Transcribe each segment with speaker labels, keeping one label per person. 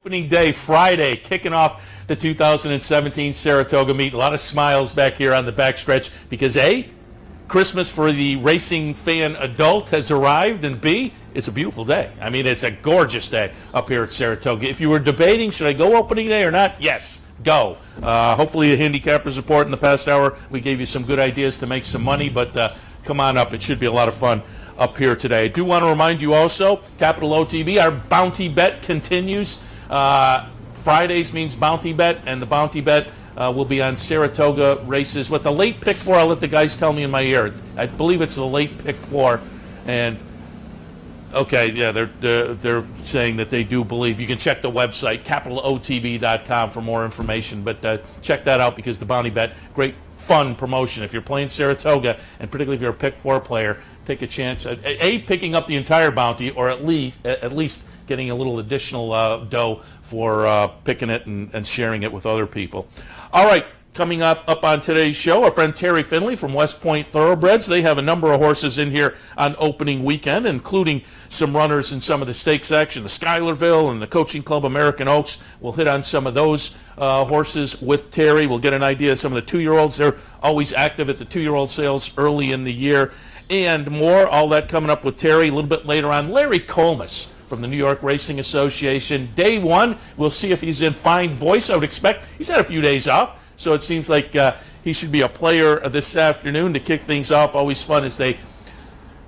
Speaker 1: Opening day, Friday, kicking off the 2017 Saratoga meet. A lot of smiles back here on the backstretch because A, Christmas for the racing fan adult has arrived, and B, it's a beautiful day. I mean, it's a gorgeous day up here at Saratoga. If you were debating, should I go opening day or not? Yes, go. Hopefully the handicappers report in the past hour, we gave you some good ideas to make some money, but come on up. It should be a lot of fun up here today. I do want to remind you also, Capital OTB, our bounty bet continues. Fridays means bounty bet, and the bounty bet will be on Saratoga races. What the late pick for, I'll let the guys tell me in my ear. I believe it's the late pick for, and okay, yeah, they're saying that they do believe. You can check the website, capitalotb.com, for more information, but check that out because the bounty bet, great fun promotion. If you're playing Saratoga, and particularly if you're a pick four player, take a chance at A, picking up the entire bounty, or at least getting a little additional dough for picking it and sharing it with other people. All right, coming up on today's show, our friend Terry Finley from West Point Thoroughbreds. They have a number of horses in here on opening weekend, including some runners in some of the stakes action, the Schuylerville and the Coaching Club American Oaks. We'll hit on some of those horses with Terry. We'll get an idea of some of the two-year-olds. They're always active at the two-year-old sales early in the year, and more. All that coming up with Terry a little bit later on. Larry Colmus from the New York Racing Association. Day one, we'll see if he's in fine voice. I would expect he's had a few days off, so it seems like he should be a player this afternoon to kick things off. Always fun as they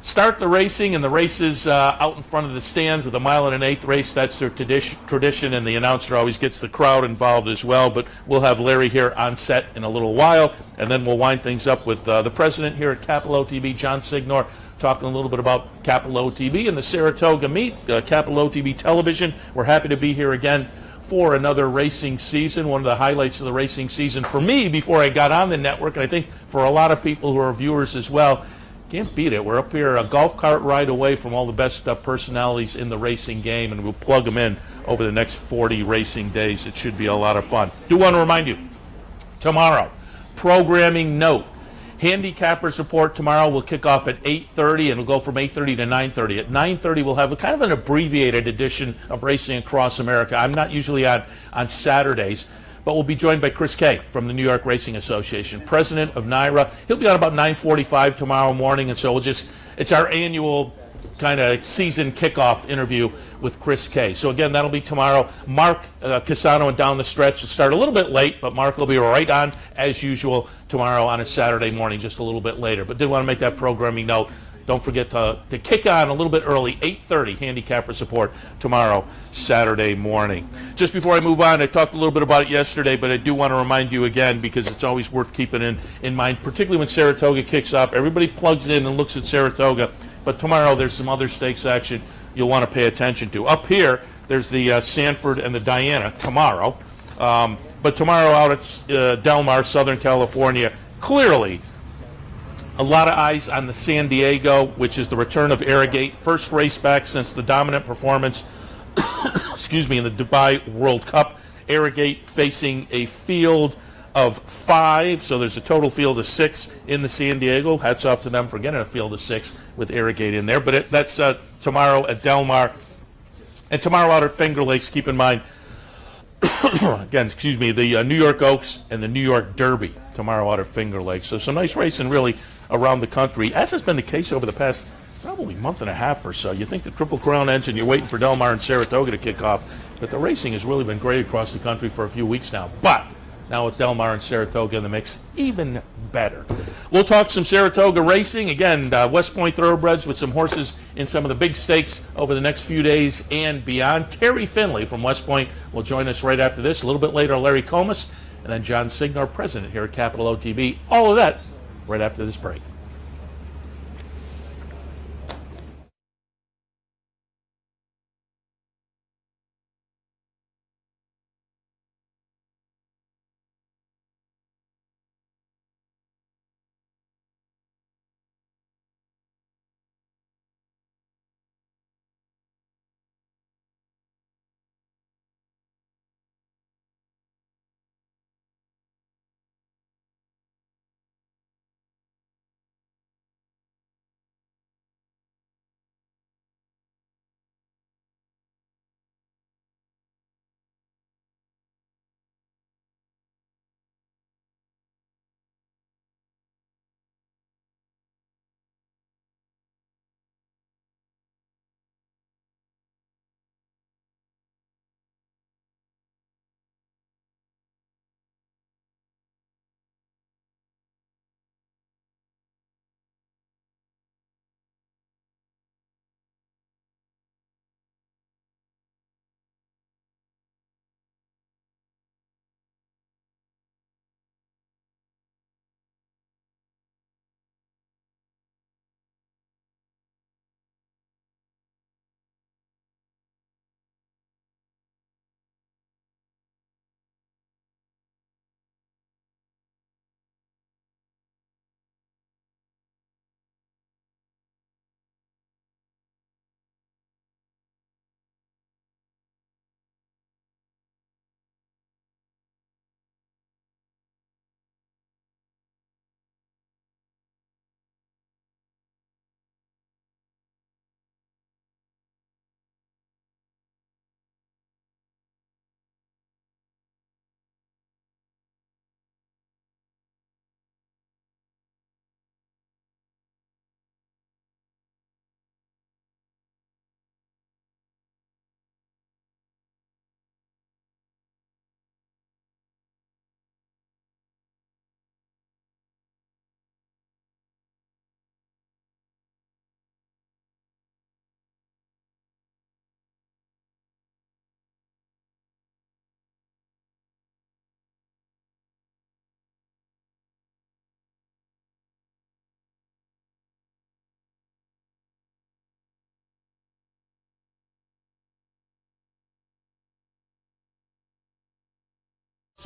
Speaker 1: start the racing, and the races out in front of the stands with a 1 1/8 race. That's their tradition, and the announcer always gets the crowd involved as well. But we'll have Larry here on set in a little while, and then we'll wind things up with the president here at Capital OTB, John Signor, talking a little bit about Capital OTB and the Saratoga meet, Capital OTB Television. We're happy to be here again for another racing season, one of the highlights of the racing season for me before I got on the network, and I think for a lot of people who are viewers as well. Can't beat it. We're up here a golf cart ride away from all the best personalities in the racing game, and we'll plug them in over the next 40 racing days. It should be a lot of fun. Do want to remind you, tomorrow, programming note, handicappers report tomorrow will kick off at 8:30, and it'll go from 8:30 to 9:30. At 9:30, we'll have a kind of an abbreviated edition of Racing Across America. I'm not usually on Saturdays, but we'll be joined by Chris Kay from the New York Racing Association, president of NYRA. He'll be on about 9:45 tomorrow morning, and so it's our annual kind of season kickoff interview with Chris Kay. So again, that'll be tomorrow. Mark Casano and Down the Stretch will start a little bit late, but Mark will be right on as usual tomorrow on a Saturday morning, just a little bit later. But did want to make that programming note. Don't forget to kick on a little bit early, 8:30, handicapper support tomorrow, Saturday morning. Just before I move on, I talked a little bit about it yesterday, but I do want to remind you again because it's always worth keeping in mind, particularly when Saratoga kicks off. Everybody plugs in and looks at Saratoga, but tomorrow there's some other stakes action you'll want to pay attention to. Up here, there's the Sanford and the Diana tomorrow, but tomorrow out at Del Mar, Southern California, clearly a lot of eyes on the San Diego, which is the return of Arrogate. First race back since the dominant performance, excuse me, in the Dubai World Cup. Arrogate facing a field of 5, so there's a total field of 6 in the San Diego. Hats off to them for getting a field of 6 with Arrogate in there. But that's tomorrow at Del Mar. And tomorrow out at Finger Lakes, keep in mind, again, excuse me, the New York Oaks and the New York Derby tomorrow out at Finger Lakes. So some nice racing really around the country, as has been the case over the past probably month and a half or so. You think the Triple Crown ends and you're waiting for Del Mar and Saratoga to kick off, but the racing has really been great across the country for a few weeks now. But now with Del Mar and Saratoga in the mix, even better. We'll talk some Saratoga racing. Again, West Point Thoroughbreds with some horses in some of the big stakes over the next few days and beyond. Terry Finley from West Point will join us right after this. A little bit later, Larry Colmus, and then John Signor, president here at Capital OTB. All of that right after this break.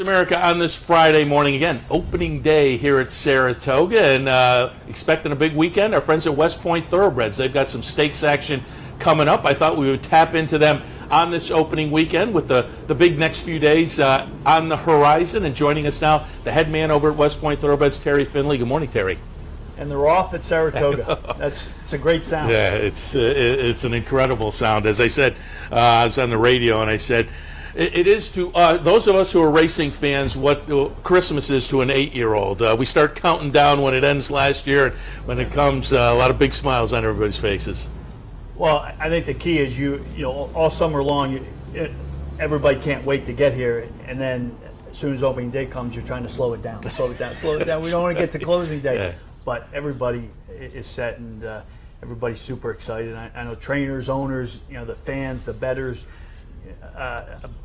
Speaker 1: America on this Friday morning. Again, opening day here at Saratoga, and expecting a big weekend. Our friends at West Point Thoroughbreds, they've got some stakes action coming up. I thought we would tap into them on this opening weekend with the big next few days on the horizon. And joining us now, the head man over at West Point Thoroughbreds, Terry Finley. Good morning, Terry.
Speaker 2: And they're off at Saratoga. It's a great sound.
Speaker 1: Yeah, it's an incredible sound. As I said, I was on the radio and I said, it is to those of us who are racing fans what Christmas is to an 8-year-old. We start counting down when it ends last year, and when it comes, a lot of big smiles on everybody's faces.
Speaker 2: Well, I think the key is you know all summer long, everybody can't wait to get here, and then as soon as opening day comes, you're trying to slow it down. We don't want to get to closing day,
Speaker 1: Yeah.
Speaker 2: But everybody is set, and everybody's super excited. I know trainers, owners, the fans, the bettors.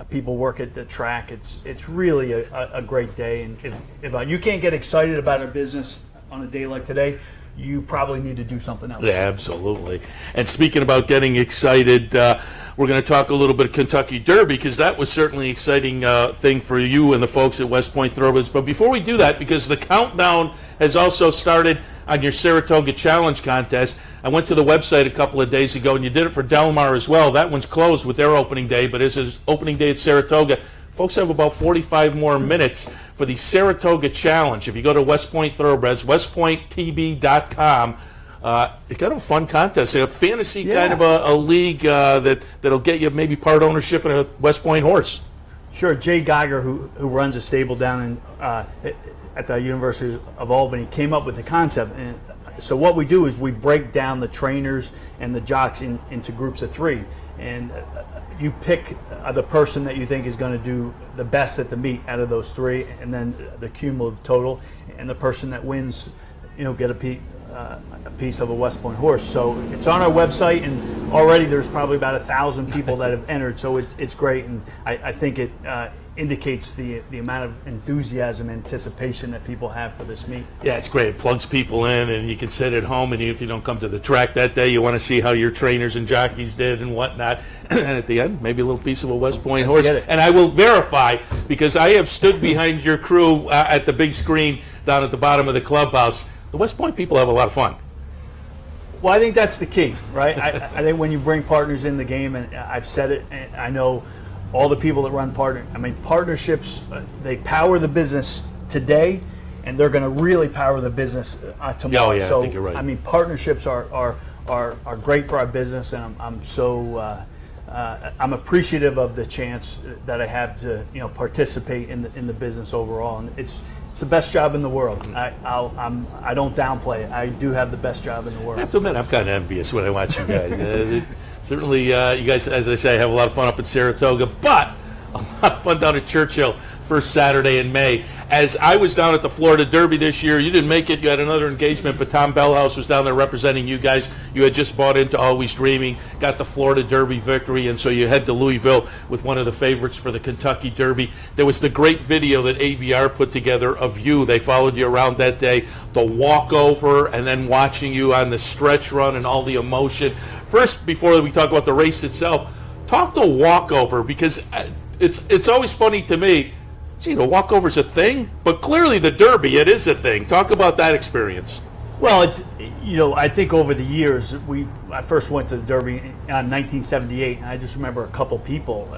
Speaker 2: People work at the track. It's really a great day, and if you can't get excited about our business on a day like today, you probably need to do something else.
Speaker 1: Yeah, absolutely. And speaking about getting excited, we're going to talk a little bit of Kentucky Derby, because that was certainly an exciting thing for you and the folks at West Point Thoroughbreds. But before we do that, because the countdown has also started on your Saratoga Challenge contest, I went to the website a couple of days ago, and you did it for Del Mar as well. That one's closed with their opening day, but this is opening day at Saratoga. Folks have about 45 more minutes for the Saratoga Challenge. If you go to West Point Thoroughbreds, westpointtb.com, it's kind of a fun contest. A fantasy kind of a league that'll get you maybe part ownership in a West Point horse.
Speaker 2: Sure. Jay Geiger, who runs a stable down in at the University of Albany, came up with the concept. And so what we do is we break down the trainers and the jocks into groups of 3, and you pick the person that you think is going to do the best at the meet out of those 3, and then the cumulative total, and the person that wins, get a piece of a West Point horse. So it's on our website, and already there's probably about 1,000 people that have entered. So it's great, and I think it indicates the amount of enthusiasm, anticipation that people have for this meet.
Speaker 1: Yeah, it's great. It plugs people in, and you can sit at home, and if you don't come to the track that day, you want to see how your trainers and jockeys did and whatnot. And at the end, maybe a little piece of a West Point horse. And I will verify, because I have stood behind your crew at the big screen down at the bottom of the clubhouse. The West Point people have a lot of fun.
Speaker 2: Well, I think that's the key, right? I think when you bring partners in the game, and I've said it, and I know all the people that run partnerships, they power the business today, and they're going to really power the business tomorrow.
Speaker 1: Oh, yeah,
Speaker 2: so,
Speaker 1: I think you're right.
Speaker 2: Partnerships are great for our business, and I'm appreciative of the chance that I have to participate in the business overall, and it's the best job in the world. I don't downplay it. I do have the best job in the world.
Speaker 1: I have to admit, I'm kind of envious when I watch you guys. Certainly, you guys, as I say, have a lot of fun up in Saratoga, but a lot of fun down at Churchill first Saturday in May. As I was down at the Florida Derby this year, you didn't make it. You had another engagement, but Tom Bellhouse was down there representing you guys. You had just bought into Always Dreaming, got the Florida Derby victory, and so you head to Louisville with one of the favorites for the Kentucky Derby. There was the great video that ABR put together of you. They followed you around that day, the walkover, and then watching you on the stretch run and all the emotion. First, before we talk about the race itself, talk the walkover, because it's always funny to me. Gee, the walkover's a thing, but clearly the Derby, it is a thing. Talk about that experience.
Speaker 2: Well, it's I think over the years I first went to the Derby in 1978, and I just remember a couple people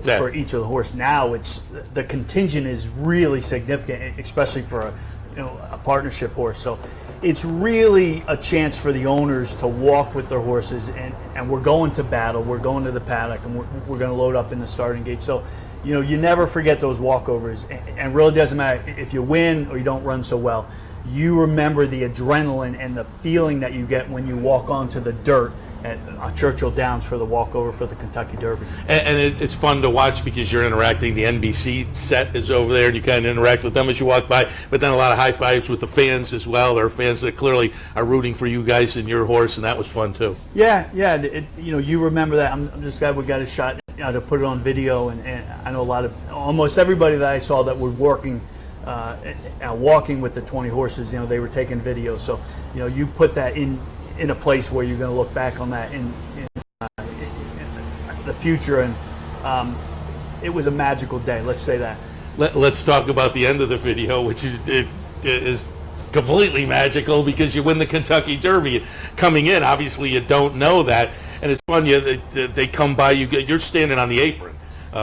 Speaker 2: for each of the horse. Now it's the contingent is really significant, especially for a partnership horse. So it's really a chance for the owners to walk with their horses, and we're going to battle, we're going to the paddock, and we're going to load up in the starting gate. So you never forget those walkovers, and really doesn't matter if you win or you don't run so well. You remember the adrenaline and the feeling that you get when you walk onto the dirt at Churchill Downs for the walkover for the Kentucky Derby.
Speaker 1: And it's fun to watch because you're interacting. The NBC set is over there, and you kind of interact with them as you walk by. But then a lot of high fives with the fans as well. There are fans that clearly are rooting for you guys and your horse, and that was fun too.
Speaker 2: Yeah. You remember that. I'm just glad we got a shot to put it on video, and I know almost everybody that I saw that were walking with the 20 horses, they were taking video. So, you put that in a place where you're going to look back on that in the future, and it was a magical day. Let's say that.
Speaker 1: Let's talk about the end of the video, which is completely magical because you win the Kentucky Derby. Coming in, obviously you don't know that, and it's fun. They come by you. You're standing on the apron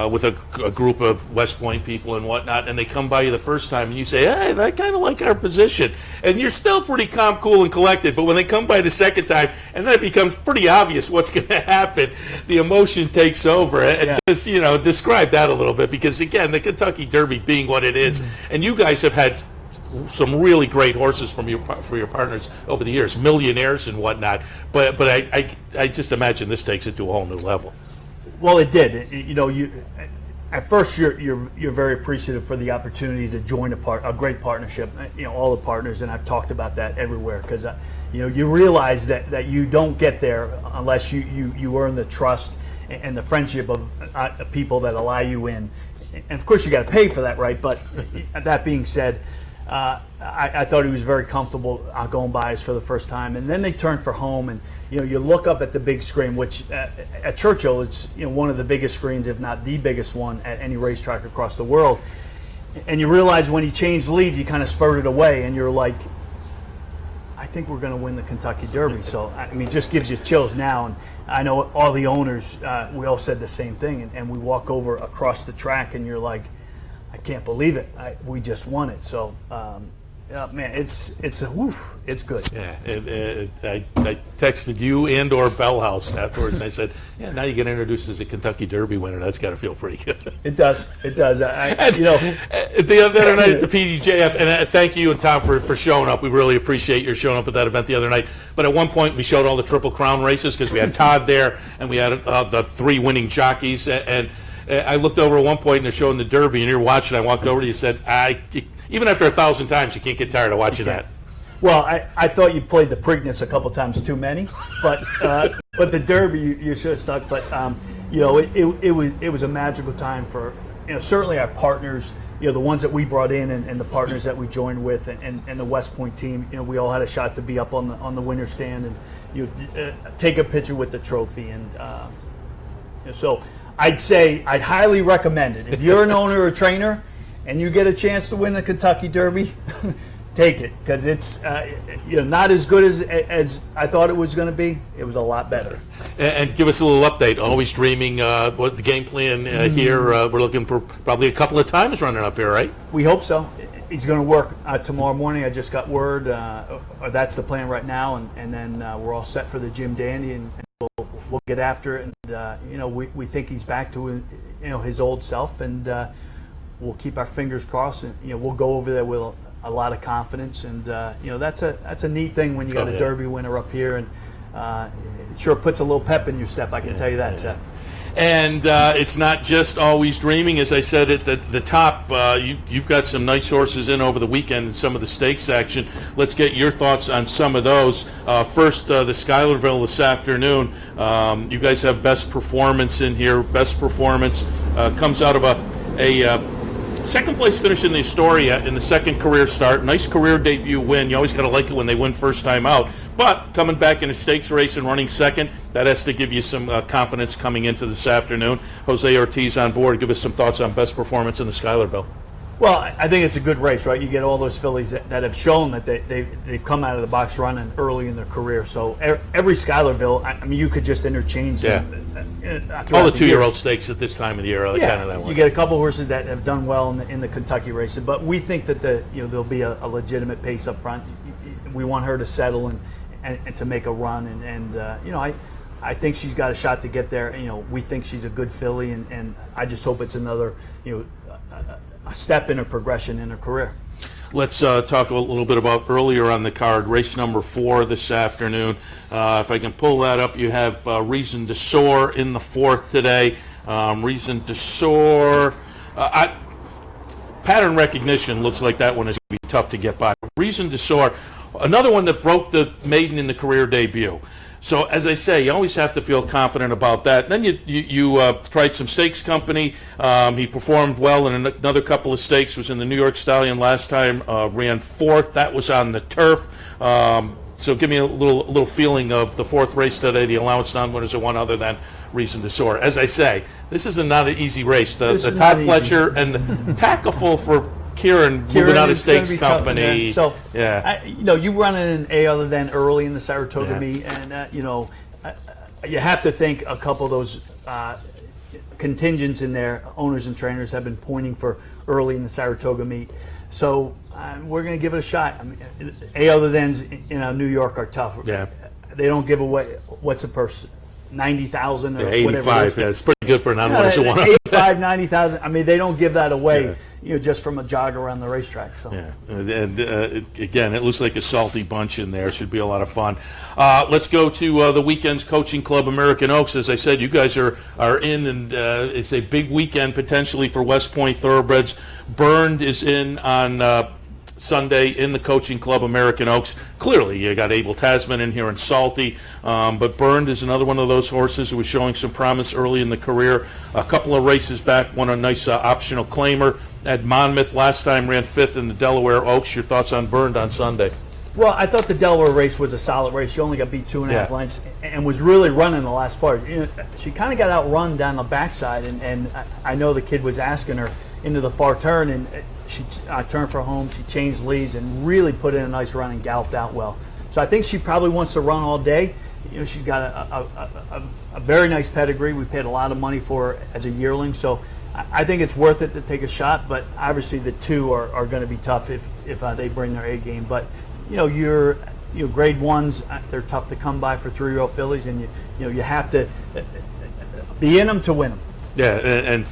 Speaker 1: with a group of West Point people and whatnot, and they come by you the first time, and you say, "Hey, I kind of like our position," and you're still pretty calm, cool, and collected. But when they come by the second time, and then it becomes pretty obvious what's going to happen, the emotion takes over. And just describe that a little bit, because again, the Kentucky Derby being what it is, and you guys have had some really great horses for your partners over the years, millionaires and whatnot. But I just imagine this takes it to a whole new level.
Speaker 2: Well, it did. At first you're very appreciative for the opportunity to join a great partnership. All the partners, and I've talked about that everywhere, because you realize that you don't get there unless you earn the trust and the friendship of people that allow you in. And of course you got to pay for that, right? But that being said, I thought he was very comfortable going by us for the first time, and then they turned for home, and you look up at the big screen, which at Churchill it's one of the biggest screens, if not the biggest one at any racetrack across the world, and you realize when he changed leads, he kind of spurted away, and you're like, I think we're going to win the Kentucky Derby. So it just gives you chills now, and I know all the owners, we all said the same thing, and we walk over across the track, and you're like, I can't believe it. We just won it. So, man, it's good.
Speaker 1: Yeah, I texted you and or Bell House afterwards, and I said, yeah, now you get introduced as a Kentucky Derby winner. That's got to feel pretty good.
Speaker 2: It does. It does.
Speaker 1: The other night at the PDJF, and thank you and Tom for showing up. We really appreciate your showing up at that event the other night. But at one point, we showed all the Triple Crown races because we had Todd there, and we had the 3 winning jockeys, and I looked over at one point and they're showing the Derby, and you're watching. I walked over to you and said, even after 1,000 times, you can't get tired of watching that.
Speaker 2: Well, I thought you played the Preakness a couple times too many, but the Derby you should have stuck. But it was a magical time for certainly our partners, the ones that we brought in and the partners that we joined with, and the West Point team. We all had a shot to be up on the winner's stand and take a picture with the trophy, and so. I'd highly recommend it. If you're an owner or trainer and you get a chance to win the Kentucky Derby, take it, because it's not as good as I thought it was going to be. It was a lot better.
Speaker 1: And give us a little update. Always Dreaming, what the game plan here. We're looking for probably a couple of times running up here, right?
Speaker 2: We hope so. He's going to work tomorrow morning. I just got word, or that's the plan right now, and then we're all set for the Jim Dandy, and we'll get after it, and we think he's back to his old self, and we'll keep our fingers crossed, and we'll go over there with a lot of confidence, and that's a neat thing when you got a Derby winner up here, and it sure puts a little pep in your step. I can tell you that, Seth.
Speaker 1: And it's not just Always Dreaming. As I said at the top, you've got some nice horses in over the weekend in some of the stakes action. Let's get your thoughts on some of those. First, the Schuylerville this afternoon. You guys have Best Performance in here. Best Performance comes out of a second place finish in the Astoria in the second career start. Nice career debut win. You always got to like it when they win first time out. But coming back in a stakes race and running second, that has to give you some confidence coming into this afternoon. Jose Ortiz on board. Give us some thoughts on Best Performance in the Schuylerville.
Speaker 2: Well, I think it's a good race, right? You get all those fillies that have shown that they've come out of the box running early in their career. So every Schuylerville, you could just interchange them.
Speaker 1: All the 2-year-old stakes at this time of the year are kind of that way.
Speaker 2: You get a couple horses that have done well in the Kentucky races, but we think that there'll be a legitimate pace up front. We want her to settle and to make a run, and I think she's got a shot to get there. We think she's a good filly, and I just hope it's another a step in her progression in her career.
Speaker 1: Let's talk a little bit about earlier on the card, race number 4 this afternoon. If I can pull that up, you have Reason to Soar in the 4th today. Reason to Soar. Pattern recognition looks like that one is going to be tough to get by. Reason to Soar, another one that broke the maiden in the career debut. So, as I say, you always have to feel confident about that. Then you tried some stakes company. He performed well in another couple of stakes. Was in the New York Stallion last time. Ran 4th. That was on the turf. So give me a little feeling of the 4th race today, the allowance non-winners, and one other than reason to soar. As I say, this is not an easy race. The
Speaker 2: This is
Speaker 1: Todd
Speaker 2: not easy.
Speaker 1: Pletcher and the Tacklefull for Kieran moving out of
Speaker 2: is gonna
Speaker 1: stakes
Speaker 2: be tough for
Speaker 1: company.
Speaker 2: them. So,
Speaker 1: yeah.
Speaker 2: you run in A other than early in the Saratoga
Speaker 1: Yeah.
Speaker 2: meet, and you have to think a couple of those contingents in there. Owners and trainers have been pointing for early in the Saratoga meet, so we're going to give it a shot. I mean, A other thans in New York are tough.
Speaker 1: Yeah.
Speaker 2: They don't give away what's a purse. 90,000 or
Speaker 1: Yeah,
Speaker 2: whatever.
Speaker 1: 85. Yeah, it's pretty good for an unwinner's one.
Speaker 2: 85, 90,000. I mean, they don't give that away,
Speaker 1: Yeah.
Speaker 2: just from a jog around the racetrack. So.
Speaker 1: Yeah, and again, it looks like a salty bunch in there. Should be a lot of fun. Let's go to the weekend's coaching club, American Oaks. As I said, you guys are in, and it's a big weekend potentially for West Point Thoroughbreds. Burned is in on Sunday in the coaching club, American Oaks. Clearly, you got Abel Tasman in here and Salty, but Burned is another one of those horses who was showing some promise early in the career. A couple of races back, won a nice optional claimer at Monmouth. Last time ran 5th in the Delaware Oaks. Your thoughts on Burned on Sunday?
Speaker 2: Well, I thought the Delaware race was a solid race. She only got beat 2.5
Speaker 1: Yeah.
Speaker 2: lengths and was really running the last part. She kind of got outrun down the backside, and I know the kid was asking her into the far turn, and she turned for home. She changed leads and really put in a nice run and galloped out well. So I think she probably wants to run all day. She's got a very nice pedigree. We paid a lot of money for her as a yearling, so I think it's worth it to take a shot. But obviously the two are going to be tough if they bring their A game. But your grade ones, they're tough to come by for 3-year-old fillies, and you have to be in them to win them.
Speaker 1: Yeah, and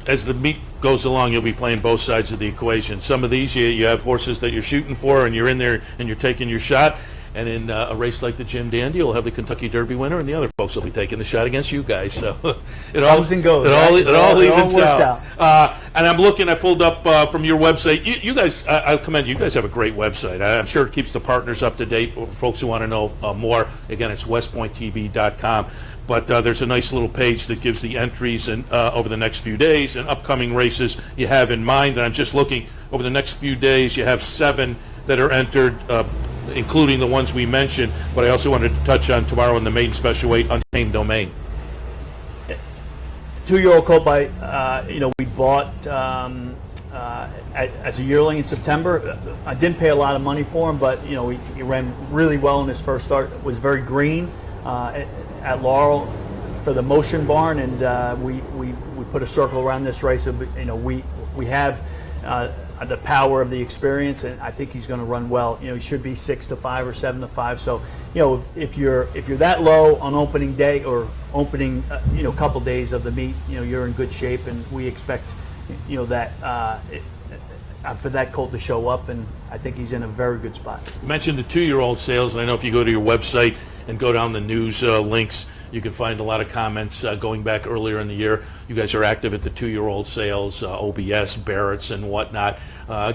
Speaker 1: as the meet goes along, you'll be playing both sides of the equation. Some of these, you have horses that you're shooting for, and you're in there and you're taking your shot. And in a race like the Jim Dandy, you'll have the Kentucky Derby winner, and the other folks will be taking the shot against you guys. So it all
Speaker 2: comes and goes.
Speaker 1: It all evens
Speaker 2: works
Speaker 1: out. And I'm looking. I pulled up from your website. You guys, I commend you. You guys have a great website. I'm sure it keeps the partners up to date. For folks who want to know more, again, it's westpointtb.com. But there's a nice little page that gives the entries and over the next few days and upcoming races you have in mind. And I'm just looking over the next few days. You have 7 that are entered, including the ones we mentioned. But I also wanted to touch on tomorrow in the maiden special weight, Untamed Domain.
Speaker 2: 2-year-old colt by we bought as a yearling in September. I didn't pay a lot of money for him, but he ran really well in his first start. It was very green at Laurel for the Motion Barn, and we put a circle around this race. We have the power of the experience, and I think he's going to run well. He should be 6-5 or 7-5. So if you're that low on opening day or opening couple days of the meet, you're in good shape, and we expect that for that colt to show up, and I think he's in a very good spot.
Speaker 1: You mentioned the 2-year-old sales, and I know if you go to your website and go down the news links, you can find a lot of comments going back earlier in the year. You guys are active at the 2-year-old sales, OBS, Barrett's, and whatnot.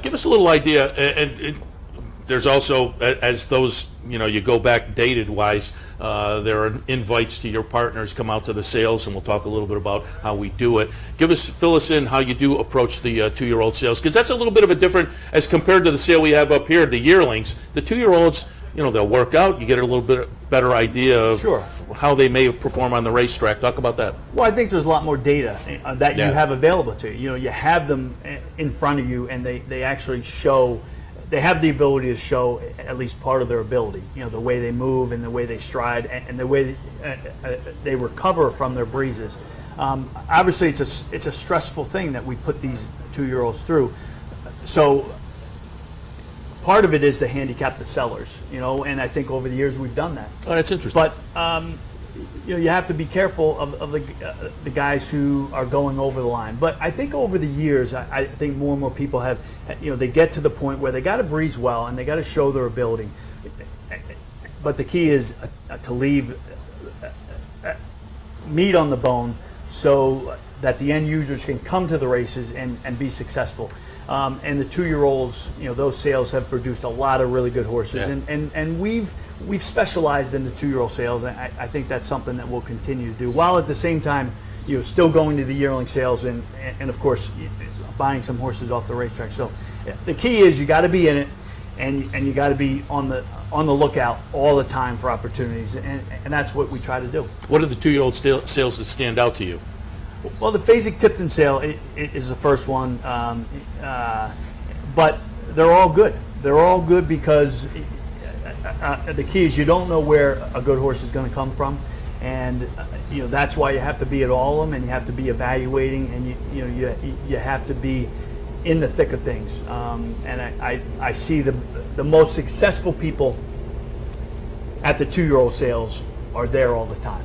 Speaker 1: Give us a little idea, and there's also, as those, you go back dated-wise, there are invites to your partners come out to the sales, and we'll talk a little bit about how we do it. Fill us in how you do approach the 2-year-old sales, because that's a little bit of a different, as compared to the sale we have up here, the yearlings. The 2-year-olds, they'll work out. You get a little bit better idea of how they may perform on the racetrack. Talk about that.
Speaker 2: Well, I think there's a lot more data that you
Speaker 1: Yeah.
Speaker 2: have available to you. You have them in front of you, and they actually show. They have the ability to show at least part of their ability. The way they move and the way they stride and the way they recover from their breezes. Obviously, it's a stressful thing that we put these 2-year-olds through. So part of it is to handicap the sellers, and I think over the years we've done that.
Speaker 1: Oh, that's interesting.
Speaker 2: But you have to be careful of the guys who are going over the line. But I think over the years, I think more and more people have, they get to the point where they got to breeze well and they got to show their ability. But the key is to leave meat on the bone so that the end users can come to the races and be successful. And the 2-year-olds, those sales have produced a lot of really good horses,
Speaker 1: Yeah.
Speaker 2: and we've specialized in the 2-year-old sales. And I think that's something that we'll continue to do, while at the same time, still going to the yearling sales and of course buying some horses off the racetrack. So the key is you got to be in it, and you got to be on on the lookout all the time for opportunities, and that's what we try to do.
Speaker 1: What are the 2-year-old sales that stand out to you?
Speaker 2: Well, the Fasig-Tipton sale is the first one, but they're all good. They're all good because the key is you don't know where a good horse is going to come from, and that's why you have to be at all of them, and you have to be evaluating, and you have to be in the thick of things. And I see the most successful people at the 2-year-old sales are there all the time.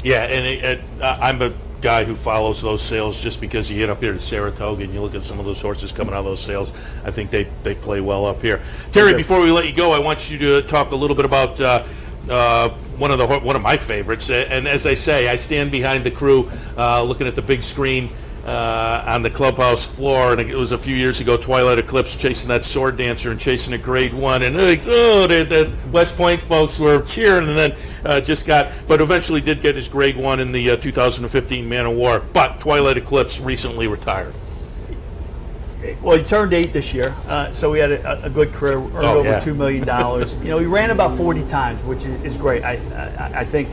Speaker 1: Yeah, and I'm a guy who follows those sales just because you get up here to Saratoga and you look at some of those horses coming out of those sales. I think they play well up here. Terry, before we let you go, I want you to talk a little bit about one of my favorites. And as I say, I stand behind the crew looking at the big screen on the clubhouse floor, and it was a few years ago, Twilight Eclipse chasing that Sword Dancer and chasing a Grade 1, and the West Point folks were cheering, and then but eventually did get his Grade 1 in the 2015 Man of War, but Twilight Eclipse recently retired.
Speaker 2: Well, he turned 8 this year, so he had a good career, earned over $2 million. He ran about 40 times, which is great. I think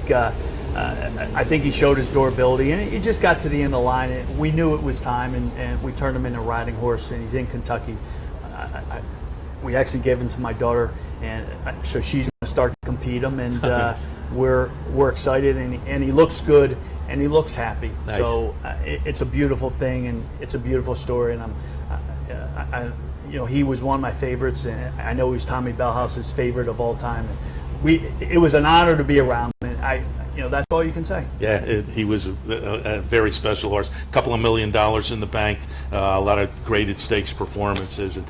Speaker 2: he showed his durability, and he just got to the end of the line. And we knew it was time, and we turned him into a riding horse, and he's in Kentucky. We actually gave him to my daughter, and so she's going to start to compete him, and we're excited, and he looks good, and he looks happy. Nice. So it's a beautiful thing, and it's a beautiful story, and he was one of my favorites, and I know he was Tommy Bellhouse's favorite of all time. It was an honor to be around him, and that's all you can say. Yeah,
Speaker 1: he was a very special horse. A couple of $1 million in the bank, a lot of graded stakes performances, and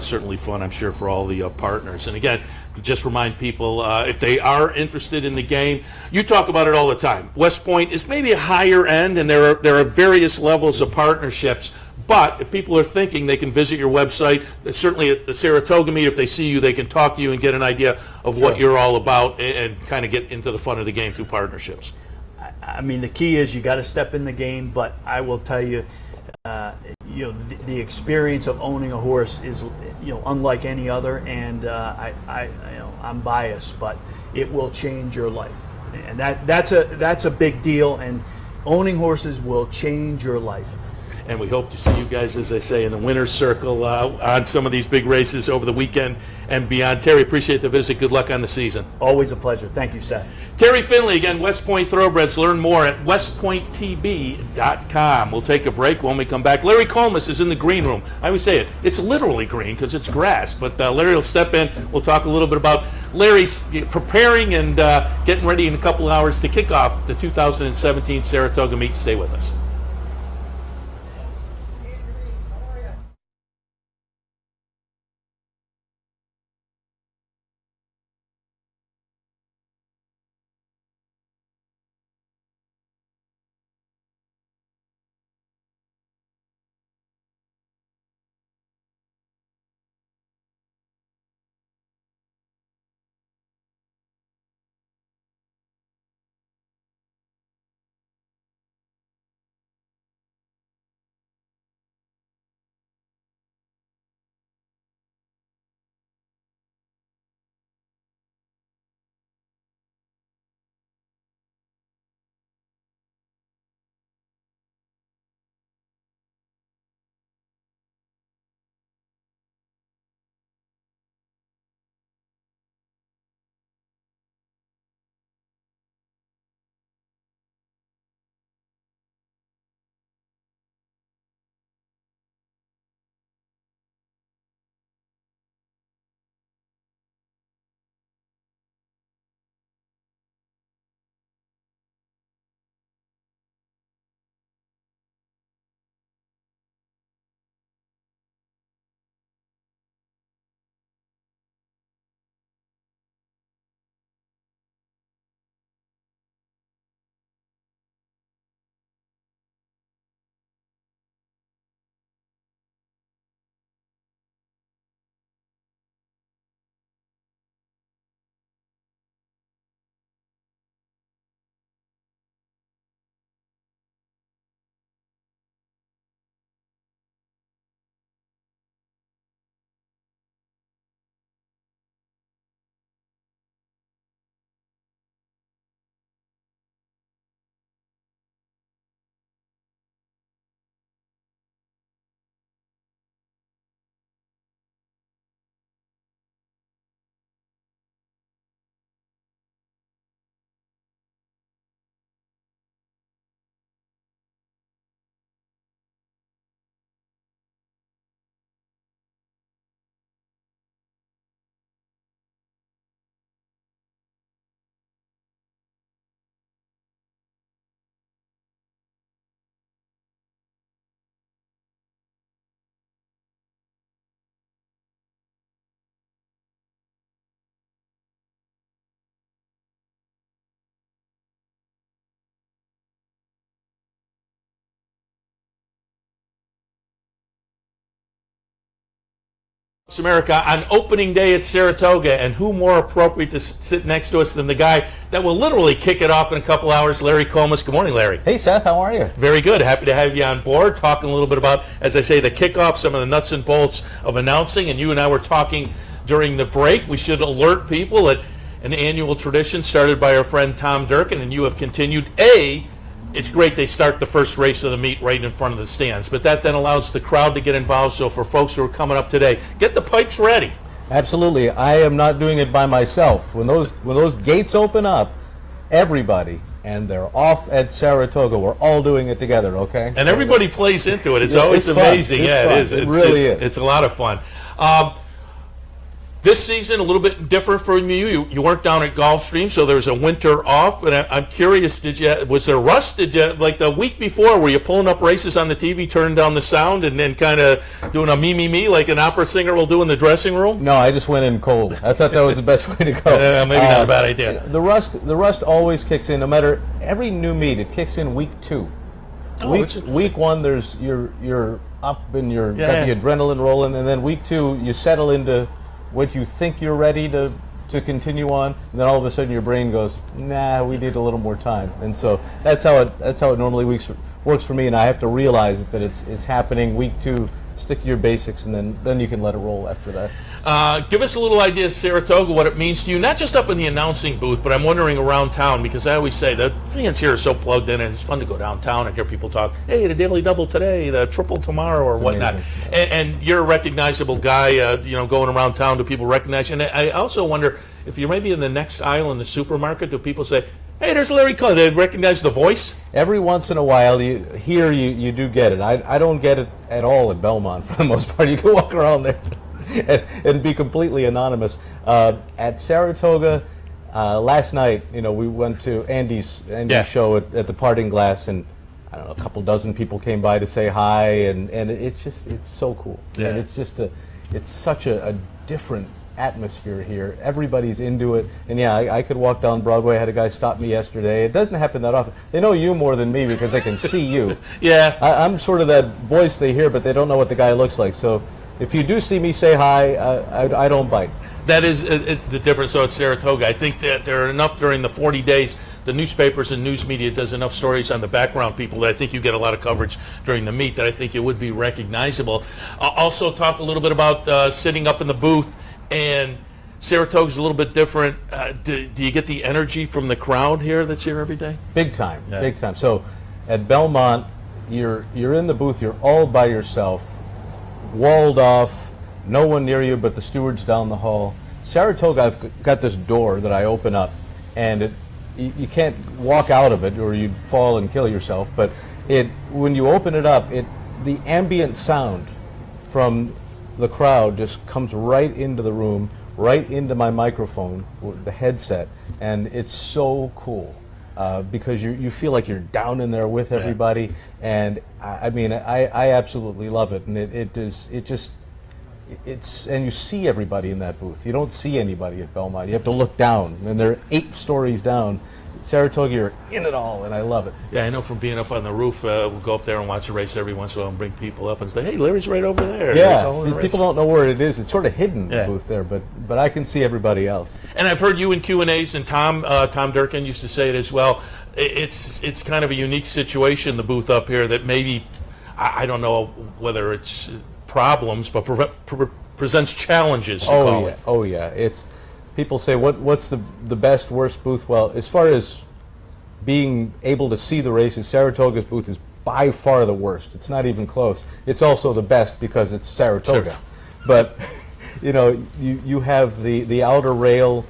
Speaker 1: certainly fun, I'm sure, for all the partners. And again, just remind people, if they are interested in the game, you talk about it all the time. West Point is maybe a higher end, and there are various levels of partnerships. But if people are thinking, they can visit your website. Certainly at the Saratoga meet, if they see you, they can talk to you and get an idea of what you're all about, and kind of get into the fun of the game through partnerships.
Speaker 2: I mean, the key is you got to step in the game. But I will tell you, the experience of owning a horse is unlike any other. And I'm biased, but it will change your life, and that's a big deal. And owning horses will change your life.
Speaker 1: And we hope to see you guys, as I say, in the winner's circle on some of these big races over the weekend and beyond. Terry, appreciate the visit. Good luck on the season.
Speaker 2: Always a pleasure. Thank you, Seth.
Speaker 1: Terry Finley, again, West Point Thoroughbreds. Learn more at westpointtb.com. We'll take a break. When we come back, Larry Colmus is in the green room. I always say it. It's literally green because it's grass, but Larry will step in. We'll talk a little bit about Larry's preparing and getting ready in a couple of hours to kick off the 2017 Saratoga meet. Stay with us. America on opening day at Saratoga, and who more appropriate to sit next to us than the guy that will literally kick it off in a couple hours, Larry Comas. Good morning, Larry.
Speaker 3: Hey, Seth, how are you?
Speaker 1: Very good. Happy to have you on board, talking a little bit about, as I say, the kickoff, some of the nuts and bolts of announcing, and you and I were talking during the break. We should alert people that an annual tradition started by our friend Tom Durkin, and you have continued. It's great they start the first race of the meet right in front of the stands, but that then allows the crowd to get involved. So for folks who are coming up today, get the pipes ready.
Speaker 3: Absolutely. I am not doing it by myself. When those gates open up, everybody, and they're off at Saratoga. We're all doing it together, okay?
Speaker 1: And everybody plays into it. It's always amazing.
Speaker 3: It's
Speaker 1: yeah,
Speaker 3: fun.
Speaker 1: it is.
Speaker 3: It really is.
Speaker 1: It's a lot of fun. This season, a little bit different for you. You weren't down at Gulfstream, so there's a winter off. And I'm curious, was there rust? Did you, like the week before, were you pulling up races on the TV, turning down the sound, and then kind of doing a me like an opera singer will do in the dressing room?
Speaker 3: No, I just went in cold. I thought that was the best way to go.
Speaker 1: Maybe not a bad idea.
Speaker 3: The rust always kicks in. No matter every new meet, it kicks in week 2. Week 1, there's you're up and got the adrenaline rolling, and then week 2, you settle into what you think you're ready to continue on, and then all of a sudden your brain goes, nah, we need a little more time. And so that's how it normally works for me, and I have to realize that it's happening week 2. Stick to your basics, and then you can let it roll after that.
Speaker 1: Give us a little idea of Saratoga, what it means to you, not just up in the announcing booth, but I'm wondering around town, because I always say the fans here are so plugged in, and it's fun to go downtown and hear people talk, hey, the Daily Double today, the Triple tomorrow, or whatnot. And you're a recognizable guy, going around town. Do people recognize you? And I also wonder if you're maybe in the next aisle in the supermarket, do people say, hey, there's Larry Comas? They recognize the voice?
Speaker 3: Every once in a while, you do get it. I don't get it at all at Belmont for the most part. You can walk around there and be completely anonymous. At Saratoga, last night, we went to Andy's show at the Parting Glass, and I don't know, a couple dozen people came by to say hi, and it's so cool.
Speaker 1: Yeah.
Speaker 3: And it's such a different atmosphere here. Everybody's into it, and I could walk down Broadway. I had a guy stop me yesterday. It doesn't happen that often. They know you more than me because they can see you.
Speaker 1: Yeah,
Speaker 3: I'm sort of that voice they hear, but they don't know what the guy looks like. So if you do see me, say hi. I don't bite.
Speaker 1: That is the difference. So at Saratoga, I think that there are enough during the 40 days. The newspapers and news media does enough stories on the background people that I think you get a lot of coverage during the meet that I think it would be recognizable. Also talk a little bit about sitting up in the booth. And Saratoga's a little bit different. Do you get the energy from the crowd here that's here every day?
Speaker 3: Big time, big time. So at Belmont, you're in the booth. You're all by yourself, walled off, no one near you but the stewards down the hall. Saratoga, I've got this door that I open up, and you can't walk out of it or you'd fall and kill yourself. But when you open it up, the ambient sound from the crowd just comes right into the room, right into my microphone, the headset, and it's so cool because you feel like you're down in there with everybody, and I absolutely love it, and and you see everybody in that booth. You don't see anybody at Belmont. You have to look down, and they're 8 stories down. Saratoga, you're in it all, and I love it.
Speaker 1: Yeah, I know from being up on the roof, we'll go up there and watch the race every once in a while and bring people up and say, hey, Larry's right over there.
Speaker 3: Yeah, people don't know where it is. It's sort of hidden, the booth there, but I can see everybody else.
Speaker 1: And I've heard you in Q&As, and Tom Durkin used to say it as well. It's kind of a unique situation, the booth up here, that maybe, I don't know whether it's problems, but presents challenges, you call it.
Speaker 3: Oh, yeah. People say, what's the best, worst booth? Well, as far as being able to see the races, Saratoga's booth is by far the worst. It's not even close. It's also the best because it's Saratoga.
Speaker 1: Sure.
Speaker 3: But, you have the outer rail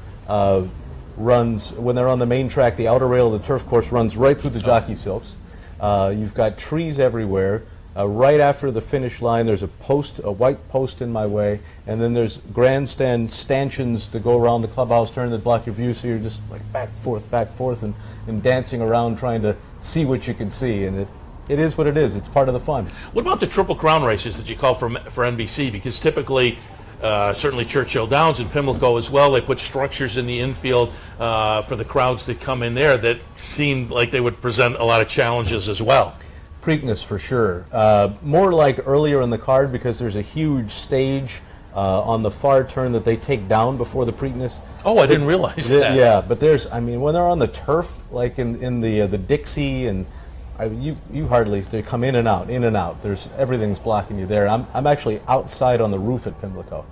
Speaker 3: runs, when they're on the main track, the outer rail of the turf course runs right through the jockey silks. You've got trees everywhere. Right after the finish line, there's a white post in my way, and then there's grandstand stanchions to go around the clubhouse turn that block your view, so you're just like back, forth, and dancing around trying to see what you can see, and it is what it is. It's part of the fun.
Speaker 1: What about the Triple Crown races that you call for NBC? Because typically, certainly Churchill Downs and Pimlico as well, they put structures in the infield for the crowds that come in there that seem like they would present a lot of challenges as well. Preakness
Speaker 3: for sure. More like earlier in the card because there's a huge stage on the far turn that they take down before the Preakness.
Speaker 1: Oh, I didn't realize that.
Speaker 3: Yeah, but when they're on the turf, like in the Dixie, and you hardly, they come in and out, in and out. Everything's blocking you there. I'm actually outside on the roof at Pimlico,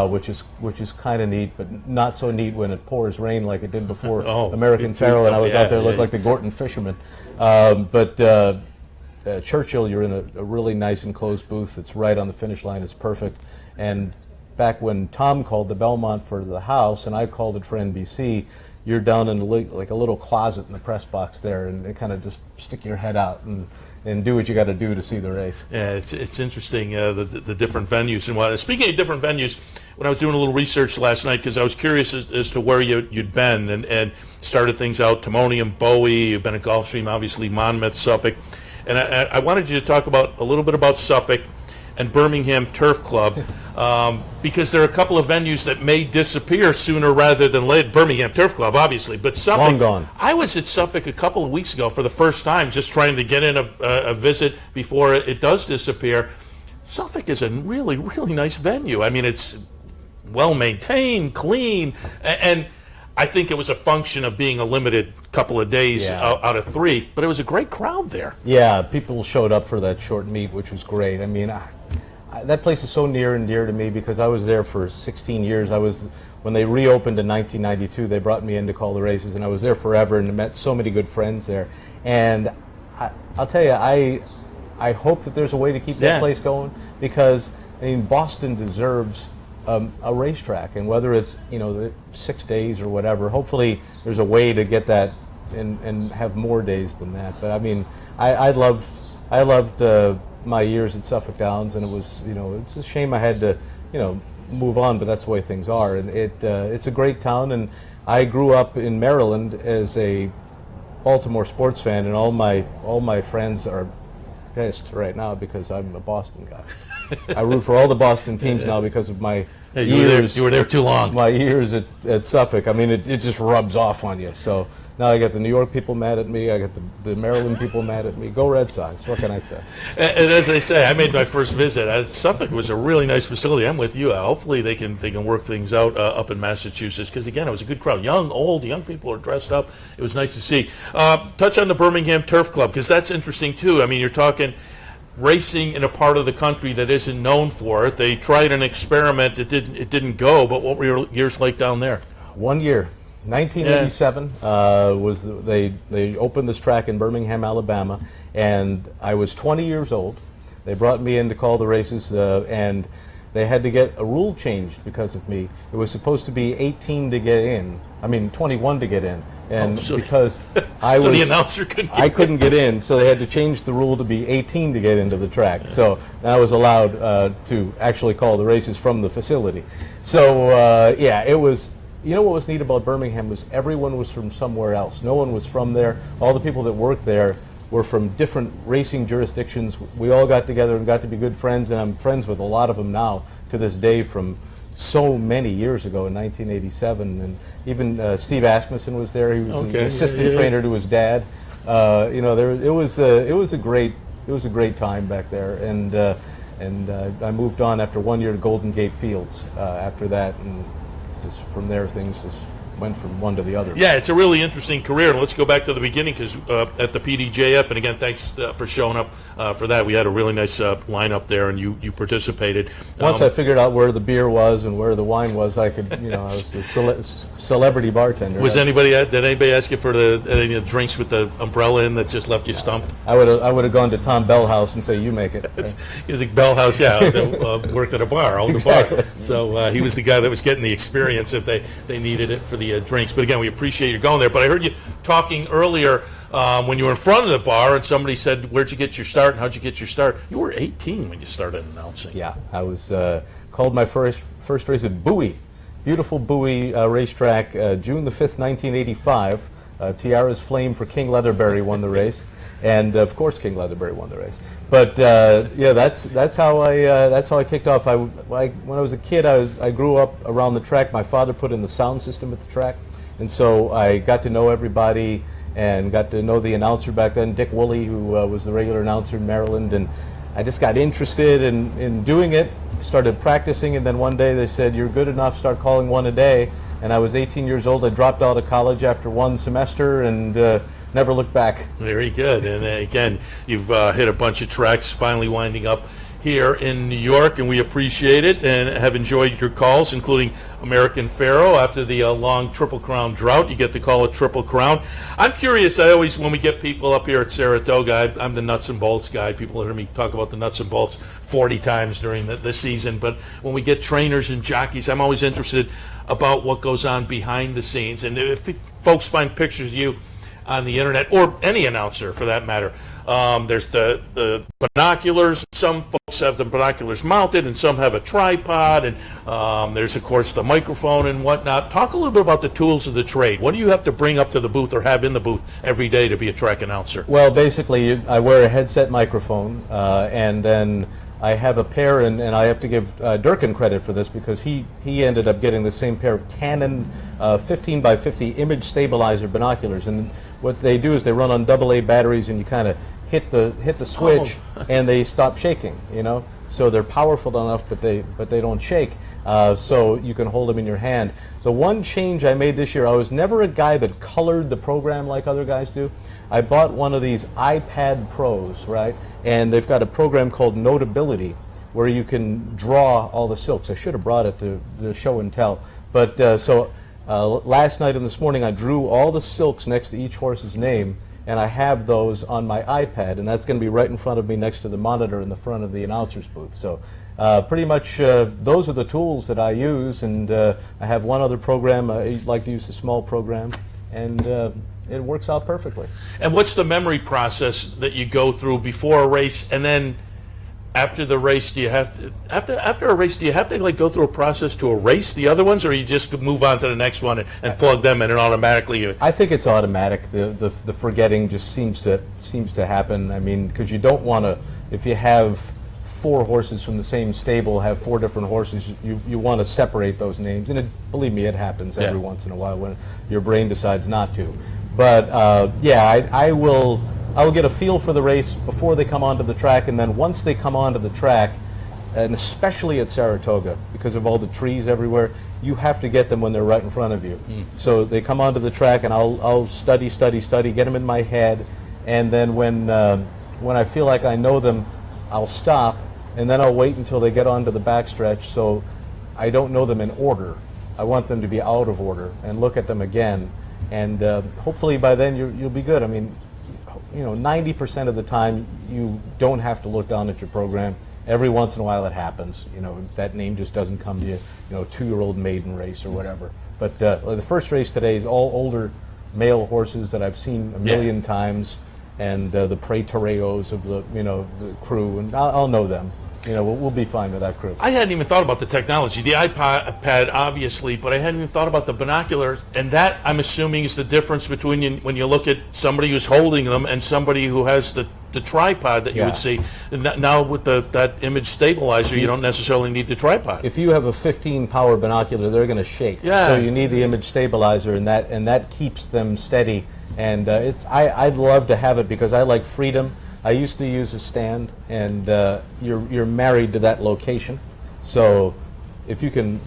Speaker 3: which is kind of neat, but not so neat when it pours rain like it did before American Pharoah, and I was out there looked like the Gorton fisherman. Churchill, you're in a really nice enclosed booth that's right on the finish line. It's perfect. And back when Tom called the Belmont for the house and I called it for NBC, you're down in like a little closet in the press box there, and they kind of just stick your head out and do what you got to do to see the race.
Speaker 1: Yeah, it's interesting, the different venues and what. Speaking of different venues, when I was doing a little research last night, because I was curious as to where you'd been and started things out, Timonium, Bowie, you've been at Gulfstream, obviously Monmouth, Suffolk. And I wanted you to talk a little bit about Suffolk and Birmingham Turf Club, because there are a couple of venues that may disappear sooner rather than later. Birmingham Turf Club, obviously, but Suffolk.
Speaker 3: Long gone.
Speaker 1: I was at Suffolk a couple of weeks ago for the first time, just trying to get in a visit before it does disappear. Suffolk is a really, really nice venue. I mean, it's well maintained, clean, and I think it was a function of being a limited couple of days out of 3, but it was a great crowd there.
Speaker 3: Yeah, people showed up for that short meet, which was great. I mean, that place is so near and dear to me because I was there for 16 years. When they reopened in 1992, they brought me in to call the races, and I was there forever and met so many good friends there. And I'll tell you, I hope that there's a way to keep that place going, because I mean, Boston deserves a racetrack, and whether it's the 6 days or whatever, hopefully there's a way to get that and have more days than that. But I mean, I loved my years at Suffolk Downs, and it was it's a shame I had to move on, but that's the way things are. And it's a great town, and I grew up in Maryland as a Baltimore sports fan, and all my friends are pissed right now because I'm a Boston guy. I root for all the Boston teams now because of my years.
Speaker 1: You were there too long.
Speaker 3: My years at Suffolk. I mean, it just rubs off on you. So now I got the New York people mad at me. I got the Maryland people mad at me. Go Red Sox. What can I say?
Speaker 1: And as I say, I made my first visit. Suffolk was a really nice facility. I'm with you. Hopefully they can work things out up in Massachusetts, because again, it was a good crowd. Young, old, young people are dressed up. It was nice to see. Touch on the Birmingham Turf Club, because that's interesting too. I mean, you're talking racing in a part of the country that isn't known for it. They tried an experiment. It didn't go. But what were your years like down there?
Speaker 3: 1 year. 1987 they opened this track in Birmingham, Alabama, and I was 20 years old. They brought me in to call the races, and they had to get a rule changed because of me. It was supposed to be 18 to get in. I mean, 21 to get in. And because
Speaker 1: the announcer
Speaker 3: I couldn't get in, so they had to change the rule to be 18 to get into the track. Yeah. So I was allowed to actually call the races from the facility. So it was. What was neat about Birmingham was everyone was from somewhere else. No one was from there. All the people that worked there were from different racing jurisdictions. We all got together and got to be good friends, and I'm friends with a lot of them now to this day from so many years ago in 1987. And even Steve Asmussen was there. He was an assistant trainer to his dad. It was a great time back there. And I moved on after 1 year to Golden Gate Fields after that, and just from there things just went from one to the other.
Speaker 1: Yeah, it's a really interesting career, and let's go back to the beginning, because at the PDJF, and again, thanks for showing up for that. We had a really nice lineup there, and you participated.
Speaker 3: Once I figured out where the beer was and where the wine was, I could, I was a celebrity bartender.
Speaker 1: Did anybody ask you for any of the drinks with the umbrella in that just left you stumped?
Speaker 3: I would have gone to Tom Bellhouse and say, "You make it." Right?
Speaker 1: He was like Bellhouse, that worked at a bar, owned
Speaker 3: exactly.
Speaker 1: a bar. So he was the guy that was getting the experience if they needed it for the drinks. But again, we appreciate you going there. But I heard you talking earlier when you were in front of the bar, and somebody said, "Where'd you get your start? And how'd you get your start?" You were 18 when you started announcing.
Speaker 3: Yeah, I was called my first race at Bowie, beautiful Bowie racetrack, June the 5th, 1985. Tiara's Flame for King Leatherberry won the race, and of course King Leatherberry won the race. But that's how I kicked off. When I was a kid, I grew up around the track. My father put in the sound system at the track, and so I got to know everybody and got to know the announcer back then, Dick Woolley, who was the regular announcer in Maryland. And I just got interested in doing it, started practicing, and then one day they said, "You're good enough, start calling one a day." And I was 18 years old. I dropped out of college after one semester and never looked back.
Speaker 1: Very good. And again, you've hit a bunch of tracks, finally winding up here in New York, and we appreciate it and have enjoyed your calls, including American Pharoah. After the long Triple Crown drought, you get to call it Triple Crown. I'm curious, I always, when we get people up here at Saratoga, I'm the nuts and bolts guy. People hear me talk about the nuts and bolts 40 times during the season, but when we get trainers and jockeys, I'm always interested about what goes on behind the scenes. And if folks find pictures of you on the internet, or any announcer for that matter, there's the binoculars. Some folks have the binoculars mounted, and some have a tripod, and there's, of course, the microphone and whatnot. Talk a little bit about the tools of the trade. What do you have to bring up to the booth or have in the booth every day to be a track announcer?
Speaker 3: Well, basically, I wear a headset microphone, and then I have a pair, and I have to give Durkin credit for this because he ended up getting the same pair of Canon 15 by 50 image stabilizer binoculars. And what they do is they run on AA batteries, and you kind of hit the switch, and they stop shaking. You know, so they're powerful enough, but they don't shake. So you can hold them in your hand. The one change I made this year, I was never a guy that colored the program like other guys do. I bought one of these iPad Pros, right? And they've got a program called Notability where you can draw all the silks. I should have brought it to the show and tell. But last night and this morning I drew all the silks next to each horse's name, and I have those on my iPad, and that's going to be right in front of me next to the monitor in the front of the announcer's booth. So pretty much those are the tools that I use, and I have one other program. I like to use a small program, and it works out perfectly.
Speaker 1: And what's the memory process that you go through before a race, and then after the race? Do you have to after a race? Do you have to like go through a process to erase the other ones, or you just move on to the next one and plug them in and automatically?
Speaker 3: I think it's automatic. The forgetting just seems to happen. I mean, because you don't want to, if you have 4 horses from the same stable, have 4 different horses, you want to separate those names. And believe me, it happens every once in a while when your brain decides not to. But I will get a feel for the race before they come onto the track, and then once they come onto the track, and especially at Saratoga, because of all the trees everywhere, you have to get them when they're right in front of you. So they come onto the track, and I'll study, get them in my head, and then when I feel like I know them, I'll stop, and then I'll wait until they get onto the backstretch. So I don't know them in order. I want them to be out of order, and look at them again. And hopefully by then you'll be good. I mean, 90% of the time you don't have to look down at your program. Every once in a while it happens. That name just doesn't come to you. 2-year-old maiden race or whatever. But the first race today is all older male horses that I've seen a million times, and the Praetoreos of the crew, and I'll know them. We'll be fine with that crew.
Speaker 1: I hadn't even thought about the technology, the iPad obviously, but I hadn't even thought about the binoculars, and that, I'm assuming, is the difference between when you look at somebody who's holding them and somebody who has the tripod that you would see. Now with that image stabilizer, you don't necessarily need the tripod.
Speaker 3: If you have a 15 power binocular, they're going to shake.
Speaker 1: Yeah.
Speaker 3: So you need the image stabilizer, and that keeps them steady. And I'd love to have it because I like freedom. I used to use a stand, and you're married to that location. So if you can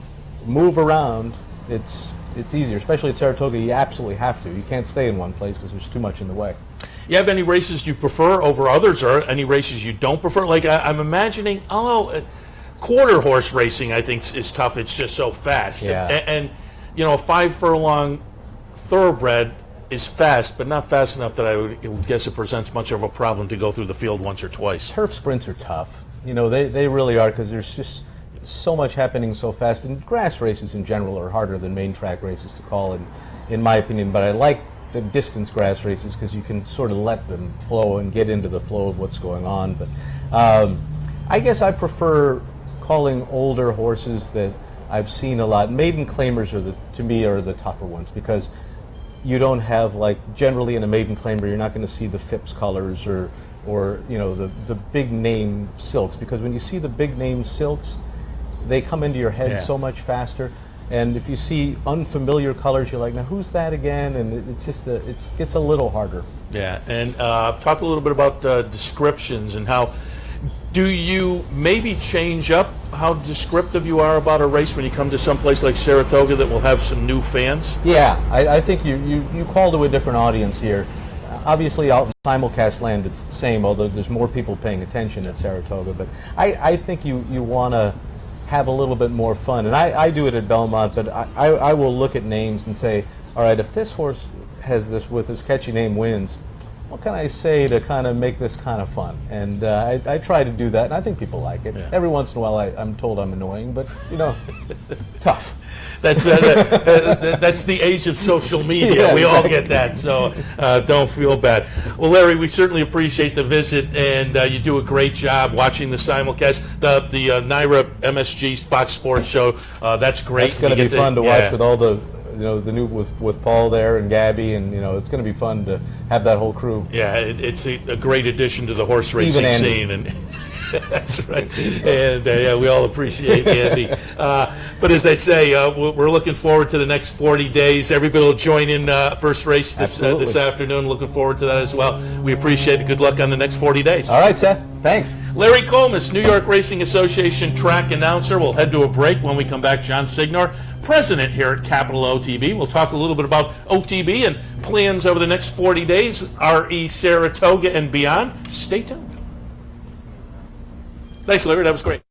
Speaker 3: move around, it's easier. Especially at Saratoga, you absolutely have to. You can't stay in one place because there's too much in the way.
Speaker 1: You have any races you prefer over others, or any races you don't prefer? Like I'm imagining, quarter horse racing I think is tough. It's just so fast.
Speaker 3: Yeah.
Speaker 1: And a 5 furlong thoroughbred is fast, but not fast enough that I would guess it presents much of a problem to go through the field once or twice.
Speaker 3: Turf sprints are tough. They really are, because there's just so much happening so fast. And grass races in general are harder than main track races to call, in my opinion. But I like the distance grass races because you can sort of let them flow and get into the flow of what's going on. But I guess I prefer calling older horses that I've seen a lot. Maiden claimers to me are the tougher ones, because you don't have, generally in a maiden claimer, you're not going to see the Phipps colors or the big name silks, because when you see the big name silks, they come into your head so much faster. And if you see unfamiliar colors, you're like, now who's that again? And it gets a little harder.
Speaker 1: Yeah, and talk a little bit about descriptions and how. Do you maybe change up how descriptive you are about a race when you come to some place like Saratoga that will have some new fans?
Speaker 3: Yeah, I think you call to a different audience here. Obviously, out in simulcast land, it's the same, although there's more people paying attention at Saratoga. But I think you want to have a little bit more fun. And I do it at Belmont, but I will look at names and say, all right, if this horse has this, with this catchy name, wins, what can I say to kind of make this kind of fun? And I try to do that, and I think people like it.
Speaker 1: Yeah.
Speaker 3: Every once in a while I'm told I'm annoying, but, tough.
Speaker 1: That's the age of social media.
Speaker 3: Yeah,
Speaker 1: we all
Speaker 3: exactly.
Speaker 1: get that, so don't feel bad. Well, Larry, we certainly appreciate the visit, and you do a great job watching the simulcast. The NYRA MSG Fox Sports show, that's great.
Speaker 3: It's going to be fun to watch with all the new with Paul there and Gabby, and it's going to be fun to have that whole crew.
Speaker 1: Yeah, it's a great addition to the horse racing scene, and that's right. And yeah, we all appreciate Andy. But as I say, we're looking forward to the next 40 days. Everybody will join in first race this afternoon. Looking forward to that as well. We appreciate it. Good luck on the next 40 days.
Speaker 3: All right, Seth. Thanks.
Speaker 1: Larry Comas, New York Racing Association track announcer. We'll head to a break. When we come back, John Signor, president here at Capital OTB. We'll talk a little bit about OTB and plans over the next 40 days, RE Saratoga and beyond. Stay tuned. Thanks, Larry. That was great.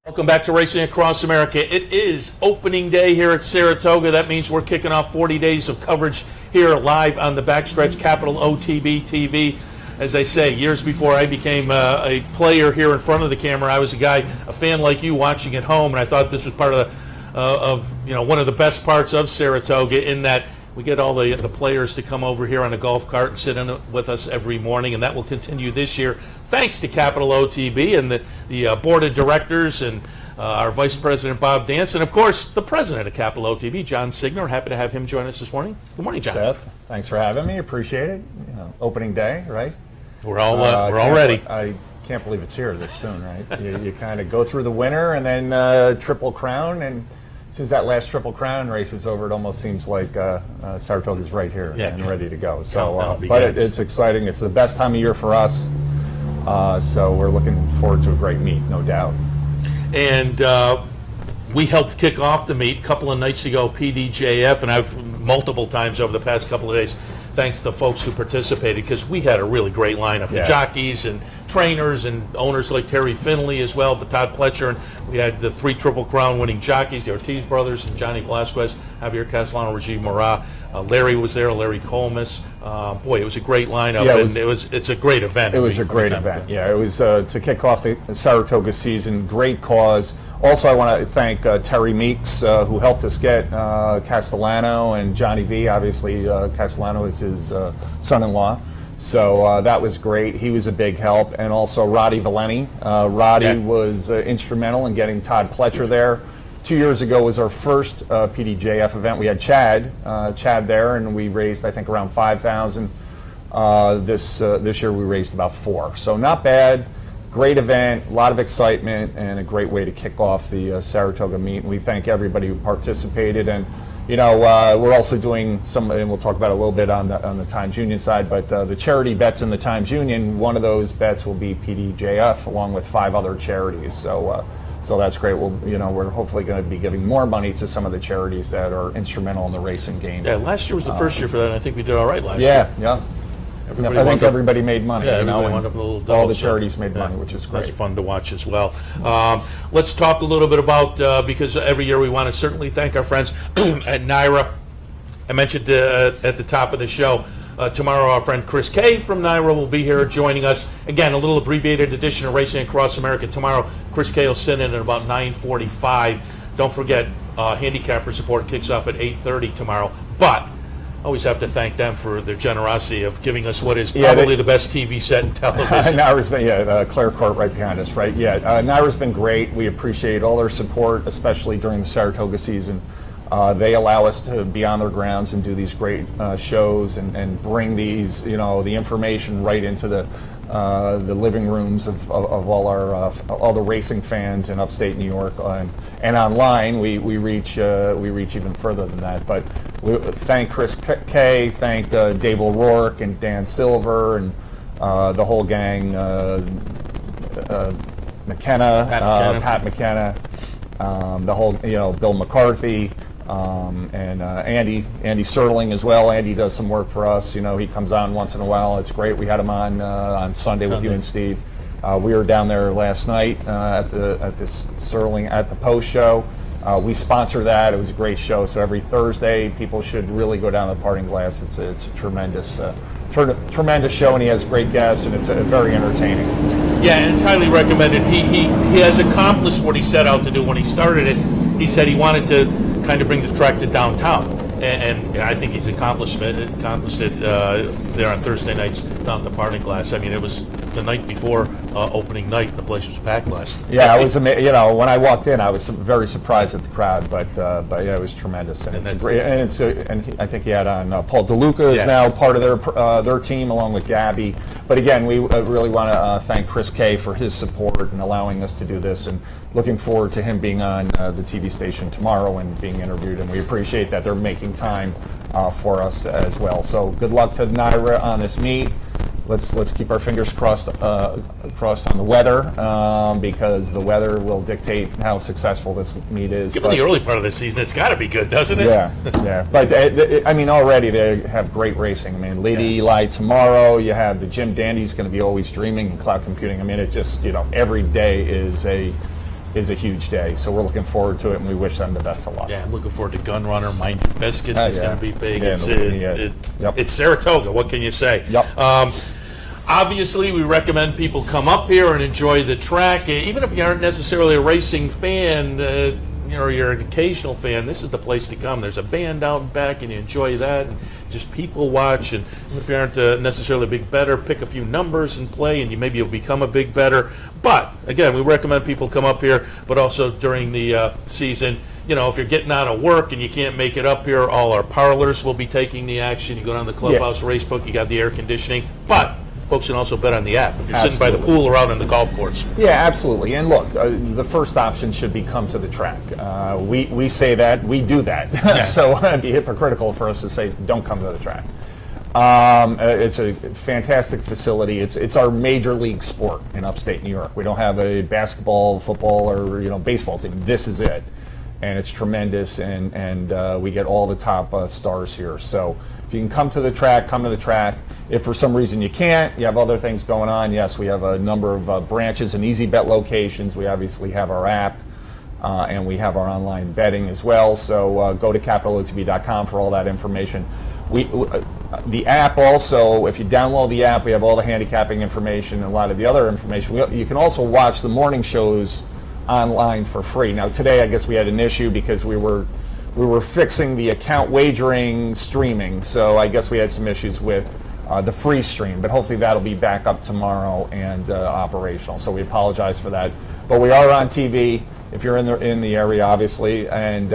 Speaker 1: Welcome back to Racing Across America. It is opening day here at Saratoga. That means we're kicking off 40 days of coverage here live on the backstretch, Capital OTB TV. As I say, years before I became a player here in front of the camera, I was a fan like you watching at home, and I thought this was part of one of the best parts of Saratoga, in that we get all the players to come over here on a golf cart and sit in it with us every morning, and that will continue this year thanks to Capital OTB and the board of directors and our Vice President Bob Dance, and of course the President of Capital OTB, John Signor. Happy to have him join us this morning. Good morning, John.
Speaker 4: Seth, thanks for having me. Appreciate it. Opening day, right?
Speaker 1: We're all ready.
Speaker 4: I can't believe it's here this soon, right? you kind of go through the winter and then Triple Crown, and since that last Triple Crown race is over, it almost seems like Saratoga's right here and ready to go. So, but it's exciting. It's the best time of year for us. So we're looking forward to a great meet, no doubt.
Speaker 1: And we helped kick off the meet a couple of nights ago, PDJF, and I've multiple times over the past couple of days, thanks to folks who participated, because we had a really great lineup. The jockeys and trainers and owners like Terry Finley as well, but Todd Pletcher, and we had the 3 Triple Crown winning jockeys, the Ortiz brothers and Johnny Velasquez, Javier Castellano, Rajiv Marat. Larry was there, Larry Colmus. Boy, it was a great lineup, and it's a great event.
Speaker 4: It was a great event. Yeah, it was to kick off the Saratoga season. Great cause. Also, I want to thank Terry Meeks, who helped us get Castellano and Johnny V. Obviously, Castellano is his son-in-law. So that was great. He was a big help. And also Roddy Valeni. Roddy was instrumental in getting Todd Pletcher there. 2 years ago was our first PDJF event. We had Chad there, and we raised, I think, around $5,000. This year we raised about $4,000. So not bad. Great event, a lot of excitement, and a great way to kick off the Saratoga meet. And we thank everybody who participated. And we're also doing some, and we'll talk about it a little bit on the Times Union side. But the charity bets in the Times Union, one of those bets will be PDJF, along with 5 other charities. So that's great. We're hopefully going to be giving more money to some of the charities that are instrumental in the racing game.
Speaker 1: Yeah, last year was the first year for that, and I think we did all right last year.
Speaker 4: Yeah. I think everybody made money.
Speaker 1: Yeah, everybody wound up with a little double.
Speaker 4: All the charities made money, which is great.
Speaker 1: That's fun to watch as well. Let's talk a little bit about, because every year we want to certainly thank our friends at NYRA. I mentioned at the top of the show, tomorrow our friend Chris Kay from NYRA will be here joining us. Again, a little abbreviated edition of Racing Across America. Tomorrow, Chris Kay will sit in at about 9:45. Don't forget, handicapper support kicks off at 8:30 tomorrow. But always have to thank them for their generosity of giving us what is probably the best TV set in television.
Speaker 4: NYRA's been, Claire Court right behind us, right? Yeah, NYRA's been great. We appreciate all their support, especially during the Saratoga season. They allow us to be on their grounds and do these great shows and bring these, the information right into the living rooms of all the racing fans in upstate New York, and online we reach even further than that. But we thank Chris Kay, thank Dave O'Rourke and Dan Silver and the whole gang, McKenna, Pat McKenna, the whole Bill McCarthy. And Andy Serling as well. Andy does some work for us. He comes on once in a while. It's great. We had him on Sunday with you and Steve. We were down there last night at this Serling at the post show. We sponsor that. It was a great show. So every Thursday, people should really go down to the Parting Glass. It's a tremendous show, and he has great guests, and it's very entertaining.
Speaker 1: Yeah, and it's highly recommended. He has accomplished what he set out to do when he started it. He said he wanted to kind of bring the track to downtown, and I think he's accomplished it there on Thursday nights down at the Parting Glass. I mean, it was the night before opening night. The place was packed last night.
Speaker 4: Yeah, it was amazing. When I walked in, I was very surprised at the crowd, but yeah, it was tremendous. And it's great. And I think he had on Paul DeLuca is now part of their team along with Gabby. But again, we really want to thank Chris Kay for his support and allowing us to do this, and looking forward to him being on the TV station tomorrow and being interviewed. And we appreciate that they're making time for us as well. So good luck to NYRA on this meet. Let's keep our fingers crossed on the weather, because the weather will dictate how successful this meet is.
Speaker 1: Given the early part of the season, it's got to be good, doesn't it?
Speaker 4: Yeah. But I mean, already they have great racing. I mean, Lady Eli tomorrow. You have the Jim Dandy's going to be Always Dreaming and Cloud Computing. I mean, it just every day is a huge day. So we're looking forward to it, and we wish them the best of luck.
Speaker 1: Yeah, I'm looking forward to Gun Runner. Mind Your Biscuits is going to be big.
Speaker 4: Yeah,
Speaker 1: it's Saratoga. What can you say?
Speaker 4: Yep.
Speaker 1: Obviously, we recommend people come up here and enjoy the track. Even if you aren't necessarily a racing fan, or you're an occasional fan, this is the place to come. There's a band out in back, and you enjoy that. And just people watch, and if you aren't necessarily a big bettor, pick a few numbers and play, and maybe you'll become a big bettor. But again, we recommend people come up here, but also during the season. If you're getting out of work and you can't make it up here, all our parlors will be taking the action. You go down to the Clubhouse Racebook, you got the air conditioning, but folks can also bet on the app if you're sitting by the pool or out on the golf course.
Speaker 4: Yeah, absolutely. And look, the first option should be come to the track. We say that, we do that. Yeah. So it'd be hypocritical for us to say don't come to the track. It's a fantastic facility. It's our major league sport in upstate New York. We don't have a basketball, football, or baseball team. This is it. and it's tremendous, and we get all the top stars here. So if you can come to the track, come to the track. If for some reason you can't, you have other things going on, yes, we have a number of branches and easy bet locations. We obviously have our app, and we have our online betting as well. So go to capitalotb.com for all that information. The app also, if you download the app, we have all the handicapping information and a lot of the other information. You can also watch the morning shows online for free. Now today, I guess we had an issue because we were fixing the account wagering streaming. So I guess we had some issues with the free stream, but hopefully that'll be back up tomorrow and operational. So we apologize for that. But we are on TV if you're in the area, obviously, and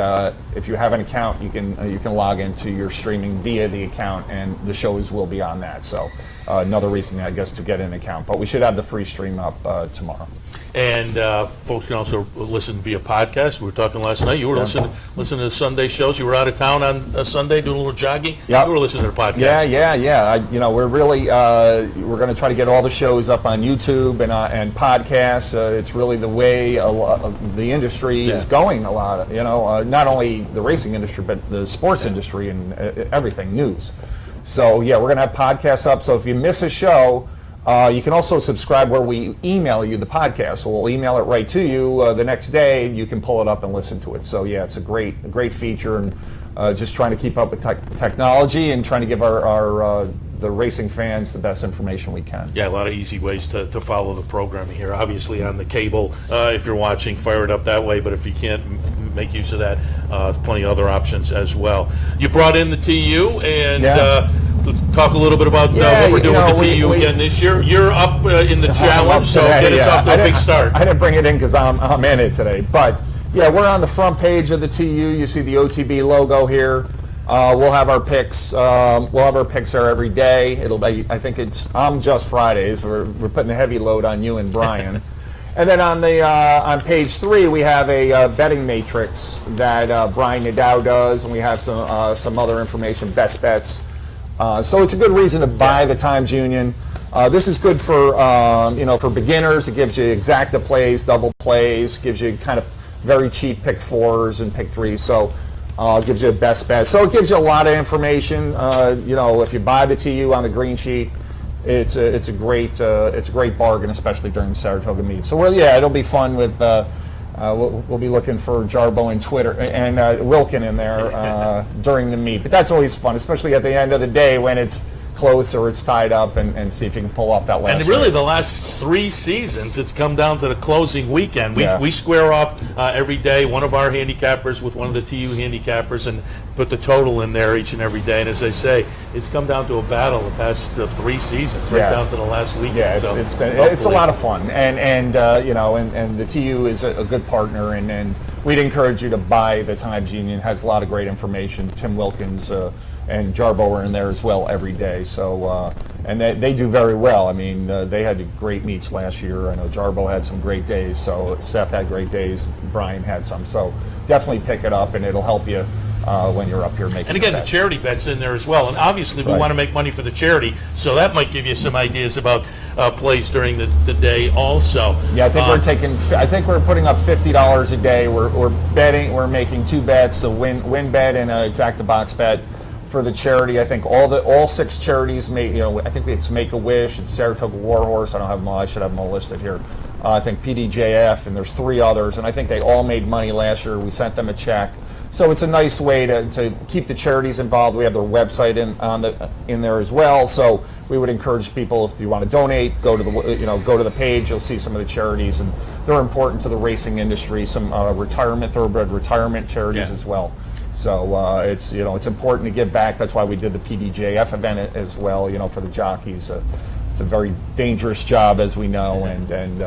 Speaker 4: if you have an account, you can log into your streaming via the account, and the shows will be on that. So another reason, I guess, to get an account. But we should have the free stream up tomorrow.
Speaker 1: And folks can also listen via podcast. We were talking last night. You were listening to the Sunday shows. You were out of town on a Sunday doing a little jogging.
Speaker 4: Yep.
Speaker 1: You were listening to the podcast.
Speaker 4: Yeah. We're really we're going to try to get all the shows up on YouTube and podcasts. It's really the way the industry is going. A lot. Not only the racing industry, but the sports industry and everything, news. So yeah, we're going to have podcasts up. So if you miss a show, you can also subscribe where we email you the podcast. So we'll email it right to you the next day. You can pull it up and listen to it. So yeah, it's a great feature, and just trying to keep up with technology and trying to give our the racing fans the best information we can.
Speaker 1: Yeah, a lot of easy ways to follow the programming here. Obviously on the cable, if you're watching, fire it up that way. But if you can't make use of that, there's plenty of other options as well. You brought in the TU, and let's talk a little bit about what we're doing with the TU again this year. You're up in the challenge, so get us off to a big start.
Speaker 4: I didn't bring it in because I'm in it today. But yeah, we're on the front page of the TU. You see the OTB logo here. We'll have our picks. We'll have our picks there every day. It'll be. I think I'm just Fridays. We're putting a heavy load on you and Brian. And then on page 3 we have a betting matrix that Brian Nadeau does, and we have some other information, best bets. So it's a good reason to buy the Times Union. This is good for for beginners. It gives you exacta plays, double plays, gives you kind of very cheap pick 4s and pick 3s. So gives you a best bet. So it gives you a lot of information. If you buy the TU on the green sheet, it's a great bargain, especially during the Saratoga meet. So it'll be fun with. We'll be looking for Jarbo and Twitter and Wilkin in there during the meet. But that's always fun, especially at the end of the day when it's close or it's tied up, and see if you can pull off that last.
Speaker 1: And really,
Speaker 4: race.
Speaker 1: the last 3 seasons, it's come down to the closing weekend. We square off every day, one of our handicappers with one of the TU handicappers, and put the total in there each and every day. And as I say, it's come down to a battle the past 3 seasons, right down to the last weekend.
Speaker 4: Yeah, it's a lot of fun, and the TU is a good partner, and we'd encourage you to buy the Times Union. It has a lot of great information. Tim Wilkins and Jarbo are in there as well every day. So and they do very well. I mean, they had great meets last year. I know Jarbo had some great days. So Steph had great days. Brian had some. So definitely pick it up, and it'll help you when you're up here making.
Speaker 1: And again,
Speaker 4: bets.
Speaker 1: the charity bet's in there as well. And obviously, we want to make money for the charity, so that might give you some ideas about plays during the day also.
Speaker 4: Yeah, I think we're putting up $50 a day. We're betting. We're making 2 bets: a win bet and an exacta box bet. For the charity, I think all 6 charities made. I think it's Make-A-Wish, it's Saratoga Warhorse. I don't have them all. I should have them all listed here. I think PDJF, and there's 3 others, and I think they all made money last year. We sent them a check, so it's a nice way to keep the charities involved. We have their website in there as well. So we would encourage people, if you want to donate, go to the page. You'll see some of the charities, and they're important to the racing industry. Some thoroughbred retirement charities as well. So it's important to give back. That's why we did the PDJF event as well. For the jockeys, it's a very dangerous job, as we know, and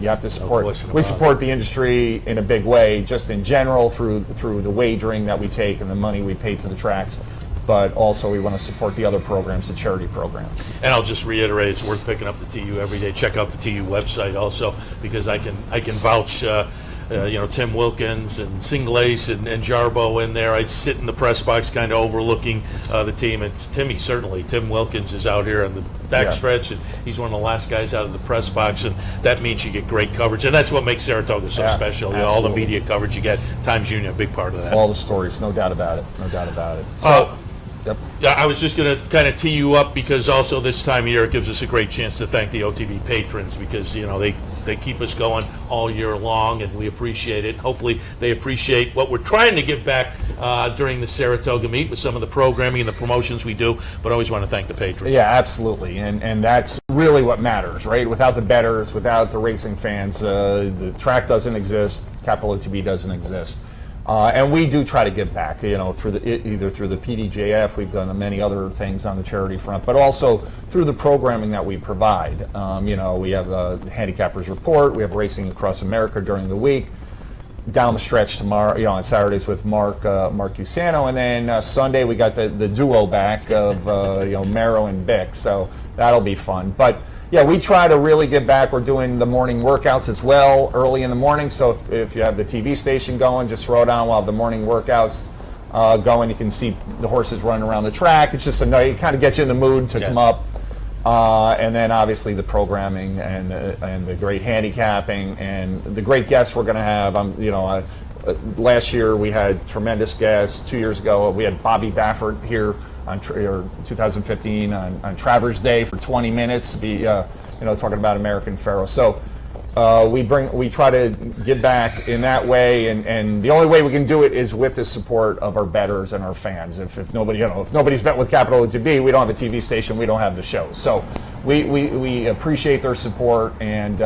Speaker 4: you have to support. We support the industry in a big way, just in general through the wagering that we take and the money we pay to the tracks. But also we want to support the other programs, the charity programs.
Speaker 1: And I'll just reiterate, it's worth picking up the TU every day. Check out the TU website also, because I can vouch. Tim Wilkins and Singlace and Jarbo in there. I sit in the press box kind of overlooking the team. It's Tim Wilkins is out here on the backstretch, and he's one of the last guys out of the press box, and that means you get great coverage. And that's what makes Saratoga so special. All the media coverage you get, Times Union, a big part of that.
Speaker 4: All the stories, no doubt about it. No doubt about it. So,
Speaker 1: yep. I was just going to kind of tee you up because also this time of year it gives us a great chance to thank the OTB patrons because they keep us going all year long and we appreciate it. Hopefully they appreciate what we're trying to give back during the Saratoga meet with some of the programming and the promotions we do, but always want to thank the patrons.
Speaker 4: Yeah, absolutely, and that's really what matters, right? Without the bettors, without the racing fans, the track doesn't exist, Capital OTB doesn't exist. And we do try to give back, either through the PDJF, we've done many other things on the charity front, but also through the programming that we provide. We have a Handicappers Report, we have Racing Across America during the week, down the stretch tomorrow, on Saturdays with Mark Cusano, and then Sunday we got the duo back of Mero and Bick, so that'll be fun. But yeah, we try to really get back. We're doing the morning workouts as well, early in the morning. So if you have the TV station going, just throw it on while the morning workouts going. You can see the horses running around the track. It's just it kind of gets you in the mood to come up. And then obviously the programming and the great handicapping and the great guests we're going to have. Last year we had tremendous guests. 2 years ago we had Bobby Baffert here on 2015 on Travers Day for 20 minutes, talking about American Pharoah. So we try to give back in that way, and the only way we can do it is with the support of our bettors and our fans. If nobody's bet with Capital OTB, we don't have a TV station, we don't have the show. So we appreciate their support, and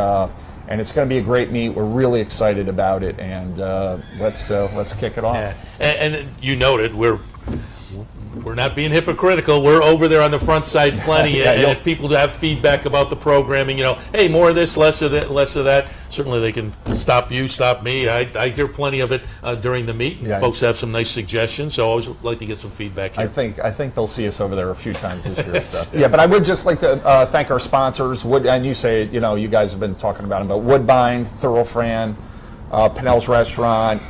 Speaker 4: it's going to be a great meet. We're really excited about it, and let's kick it off.
Speaker 1: Yeah. And you noted we're not being hypocritical. We're over there on the front side plenty. And if people have feedback about the programming, hey, more of this, less of that, certainly they can stop me. I hear plenty of it during the meet. Yeah. Folks have some nice suggestions, so I always like to get some feedback here.
Speaker 4: I think they'll see us over there a few times this year. So. Yeah, but I would just like to thank our sponsors. And you say, you guys have been talking about them, but Woodbine, Thoroughfran, Pinnell's Restaurant,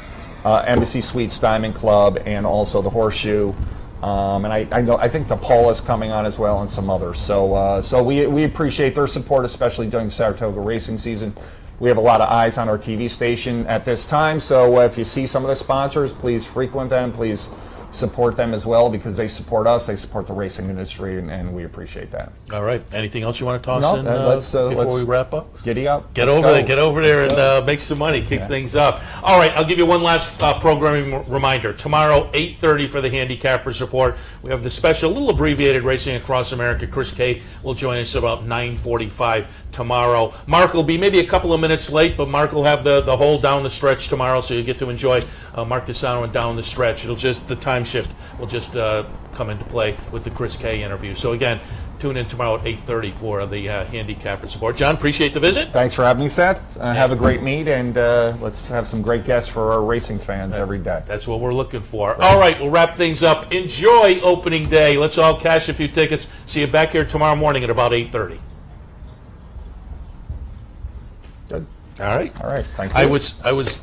Speaker 4: Embassy Suites Diamond Club, and also the Horseshoe. And I think DePaul is coming on as well, and some others. So we appreciate their support, especially during the Saratoga racing season. We have a lot of eyes on our TV station at this time. So if you see some of the sponsors, please frequent them. Please support them as well, because they support us. They support the racing industry, and we appreciate that.
Speaker 1: All right. Anything else you want to toss in before we wrap up?
Speaker 4: Giddy up.
Speaker 1: Get over there and make some money. Kick things up. All right. I'll give you one last programming reminder. Tomorrow, 8:30 for the Handicappers Report. We have the special, little abbreviated Racing Across America. Chris Kay will join us about 9:45 tomorrow. Mark will be maybe a couple of minutes late, but Mark will have the whole down the stretch tomorrow, so you get to enjoy Mark Cusano and down the stretch. The time shift will just come into play with the Chris Kay interview. So again, tune in tomorrow at 8:30 for the Handicapper Support. John, appreciate the visit.
Speaker 4: Thanks for having me, Seth. Have a great meet, and let's have some great guests for our racing fans every day.
Speaker 1: That's what we're looking for. Right. All right, we'll wrap things up. Enjoy opening day. Let's all cash a few tickets. See you back here tomorrow morning at about 8:30.
Speaker 4: Good.
Speaker 1: All right.
Speaker 4: All right. Thank you.
Speaker 1: I was